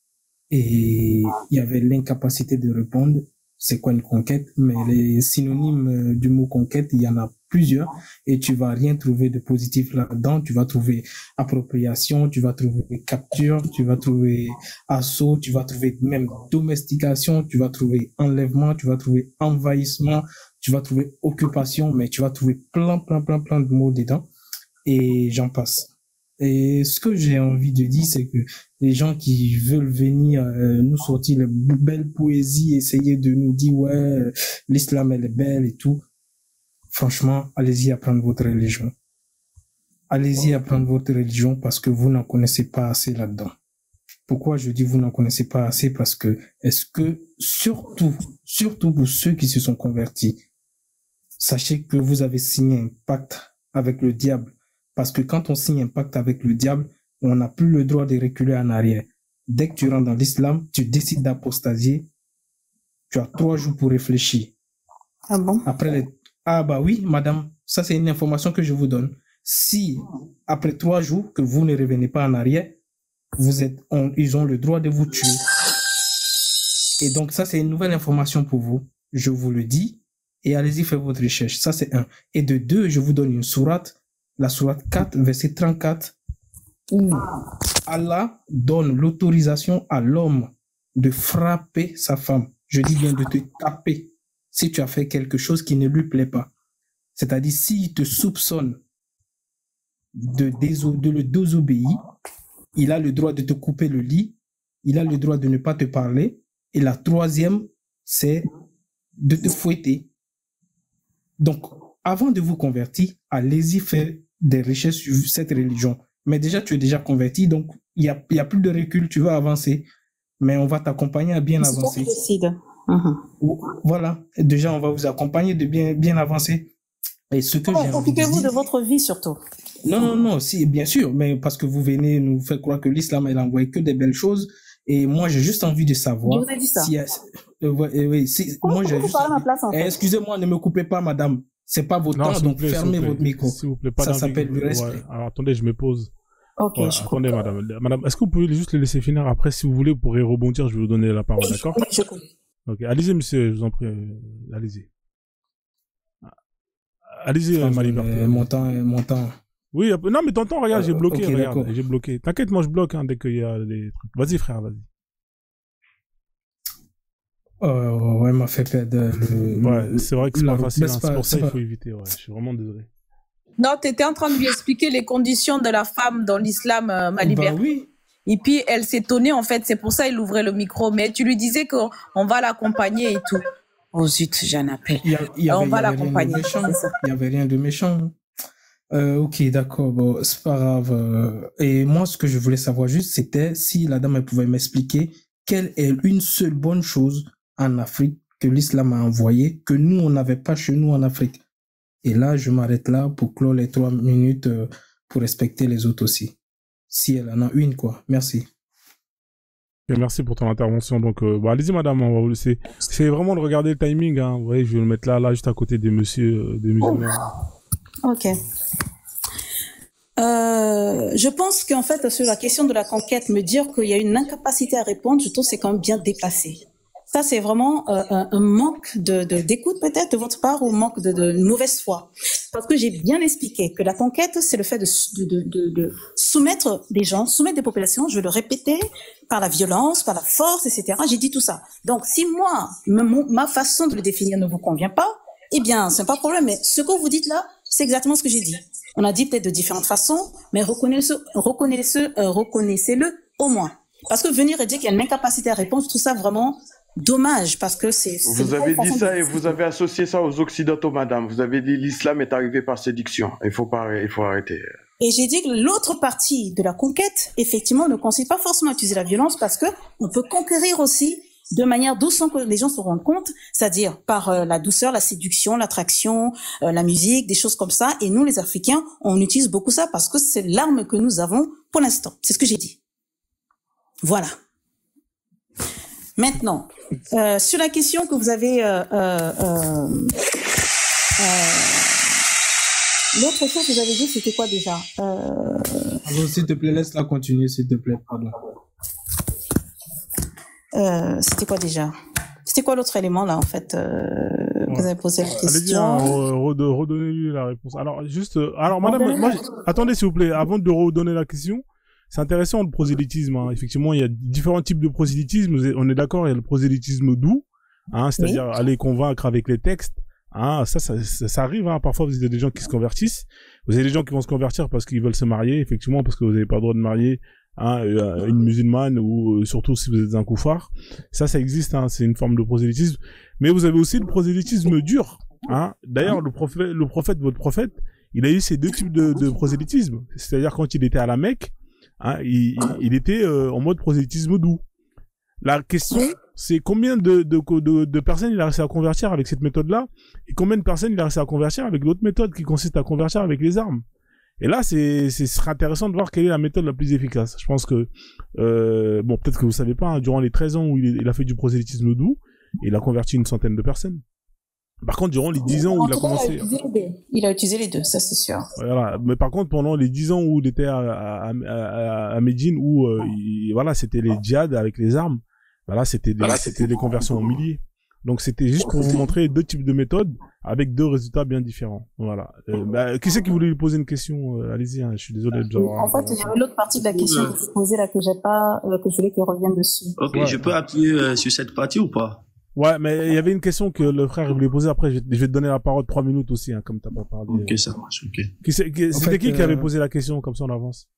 Et il y avait l'incapacité de répondre c'est quoi une conquête, mais les synonymes du mot conquête, il y en a plusieurs et tu vas rien trouver de positif là-dedans. Tu vas trouver appropriation, tu vas trouver capture, tu vas trouver assaut, tu vas trouver même domestication, tu vas trouver enlèvement, tu vas trouver envahissement, tu vas trouver occupation, mais tu vas trouver plein de mots dedans et j'en passe. Et ce que j'ai envie de dire, c'est que les gens qui veulent venir nous sortir les belles poésies, essayer de nous dire ouais, l'islam elle est belle et tout, franchement, allez-y apprendre votre religion. Allez-y apprendre votre religion parce que vous n'en connaissez pas assez là-dedans. Pourquoi je dis vous n'en connaissez pas assez? Parce que est-ce que surtout pour ceux qui se sont convertis, sachez que vous avez signé un pacte avec le diable. Parce que quand on signe un pacte avec le diable, on n'a plus le droit de reculer en arrière. Dès que tu rentres dans l'islam, tu décides d'apostasier, tu as 3 jours pour réfléchir. Ah bon? Ah bah oui, madame, ça c'est une information que je vous donne. Si après 3 jours que vous ne revenez pas en arrière, ils ont le droit de vous tuer. Et donc ça c'est une nouvelle information pour vous. Je vous le dis et allez-y faire votre recherche. Ça c'est 1. Et de 2, je vous donne une sourate. La sourate 4, verset 34, où Allah donne l'autorisation à l'homme de frapper sa femme. Je dis bien de te taper si tu as fait quelque chose qui ne lui plaît pas. C'est-à-dire, s'il te soupçonne de le désobéir, il a le droit de te couper le lit, il a le droit de ne pas te parler, et la 3e, c'est de te fouetter. Donc, avant de vous convertir, allez-y faire des recherches sur cette religion. Mais déjà, tu es déjà converti, donc il y a plus de recul, tu vas avancer. Mais on va t'accompagner à bien avancer. Voilà. Déjà, on va vous accompagner de bien avancer. Et ce que j'ai occupez-vous de votre vie surtout. Non, si, bien sûr, mais parce que vous venez nous faire croire que l'islam, elle envoie que des belles choses. Et moi, j'ai juste envie de savoir. Je vous ai dit ça. Moi, j'ai juste. Excusez-moi, ne me coupez pas, madame. C'est pas votre temps, donc fermez votre micro. S'il vous plaît, pas ça s'appelle le respect. Ouais. Alors attendez, je me pose. Ok, ouais, attendez, madame. Madame, est-ce que vous pouvez juste le laisser finir? Après, si vous voulez, vous pourrez rebondir, je vais vous donner la parole, d'accord? Ok, allez-y, monsieur, je vous en prie, allez-y. Allez-y, Ma Liberté. Mon temps. Oui, non, mais ton temps, regarde, j'ai bloqué, okay, regarde, j'ai bloqué. T'inquiète, moi, je bloque, hein, dès qu'il y a des trucs. Vas-y, frère, vas-y. Ouais, m'a fait perdre ouais, c'est vrai que c'est pas facile, hein, c'est pour ça qu'il faut éviter, ouais. Je suis vraiment désolé. Non, t'étais en train de lui expliquer les conditions de la femme dans l'islam, Ma Liberté. Bah oui. Et puis, elle s'étonnait, en fait, c'est pour ça qu'il ouvrait le micro. Mais tu lui disais qu'on va l'accompagner et tout. Oh zut, j'ai un appel. On va l'accompagner. Il n'y avait rien de méchant. Ok, d'accord, bon, c'est pas grave. Et moi, ce que je voulais savoir juste, c'était si la dame elle pouvait m'expliquer quelle est une seule bonne chose en Afrique que l'islam a envoyé, que nous, on n'avait pas chez nous en Afrique. Et là, je m'arrête là pour clore les 3 minutes pour respecter les autres aussi. Si elle en a une, quoi. Merci. Merci pour ton intervention. Donc, allez-y, madame, on va vous laisser. C'est vraiment de regarder le timing, hein. Vous voyez, je vais le mettre là, juste à côté des des musulmans. Ok. Je pense qu'en fait, sur la question de la conquête, me dire qu'il y a une incapacité à répondre, je trouve que c'est quand même bien déplacé. Ça, c'est vraiment un manque d'écoute peut-être de votre part ou manque de mauvaise foi. Parce que j'ai bien expliqué que la conquête, c'est le fait de soumettre des gens, soumettre des populations, je vais le répéter, par la violence, par la force, etc. J'ai dit tout ça. Donc, si moi, ma façon de le définir ne vous convient pas, eh bien, c'est pas un problème. Mais ce que vous dites là, c'est exactement ce que j'ai dit. On a dit peut-être de différentes façons, mais reconnaissez-le au moins. Parce que venir et dire qu'il y a une incapacité à répondre, je trouve ça vraiment dommage, parce que c'est... Vous avez dit ça et vous avez associé ça aux Occidentaux, madame. Vous avez dit l'islam est arrivé par séduction. Il faut arrêter. Et j'ai dit que l'autre partie de la conquête, effectivement, ne consiste pas forcément à utiliser la violence, parce que on peut conquérir aussi de manière douce sans que les gens se rendent compte, c'est-à-dire par la douceur, la séduction, l'attraction, la musique, des choses comme ça. Et nous, les Africains, on utilise beaucoup ça parce que c'est l'arme que nous avons pour l'instant. C'est ce que j'ai dit. Voilà. Maintenant, sur la question que vous avez... l'autre chose que vous avez dit, c'était quoi déjà S'il te plaît, laisse-la continuer, s'il te plaît. Pardon. C'était quoi déjà? C'était quoi l'autre élément là en fait vous avez posé la question. Allez-y, redonnez-lui la réponse. Alors juste, madame, attendez s'il vous plaît, avant de redonner la question, c'est intéressant le prosélytisme. Hein. Effectivement, il y a différents types de prosélytisme. On est d'accord, il y a le prosélytisme doux, hein, c'est-à-dire aller convaincre avec les textes. Hein, ça arrive. Hein. Parfois, vous avez des gens qui se convertissent. Vous avez des gens qui vont se convertir parce qu'ils veulent se marier, effectivement, parce que vous n'avez pas le droit de marier. Hein, une musulmane ou surtout si vous êtes un koufar, ça existe, hein, c'est une forme de prosélytisme. Mais vous avez aussi le prosélytisme dur. Hein. D'ailleurs, votre prophète, il a eu ces deux types de prosélytisme. C'est-à-dire quand il était à la Mecque, hein, il était en mode prosélytisme doux. La question, c'est combien de personnes il a réussi à convertir avec cette méthode-là, et combien de personnes il a réussi à convertir avec l'autre méthode qui consiste à convertir avec les armes. Et là, ce serait intéressant de voir quelle est la méthode la plus efficace. Je pense que, peut-être que vous savez pas, hein, durant les 13 ans où il a fait du prosélytisme doux, il a converti une centaine de personnes. Par contre, durant les 10 ans où il a commencé... Il a utilisé les deux, ça c'est sûr. Voilà. Mais par contre, pendant les 10 ans où il était à Médine, où, c'était les djihad avec les armes, c'était des conversions en milliers. Donc c'était juste pour vous montrer deux types de méthodes avec deux résultats bien différents. Voilà. Qui c'est qui voulait lui poser une question? Allez-y, hein, je suis désolé de genre. En fait, il y avait l'autre partie de la question que vous posez là que j'ai pas, que je voulais qu'il revienne dessus. Ok, je peux appuyer sur cette partie ou pas? Ouais, mais il y avait une question que le frère voulait poser. Après, je vais te donner la parole 3 minutes aussi, hein, comme t'as pas parlé. Ok, ça marche. Ok. C'était qui avait posé la question comme ça en avance?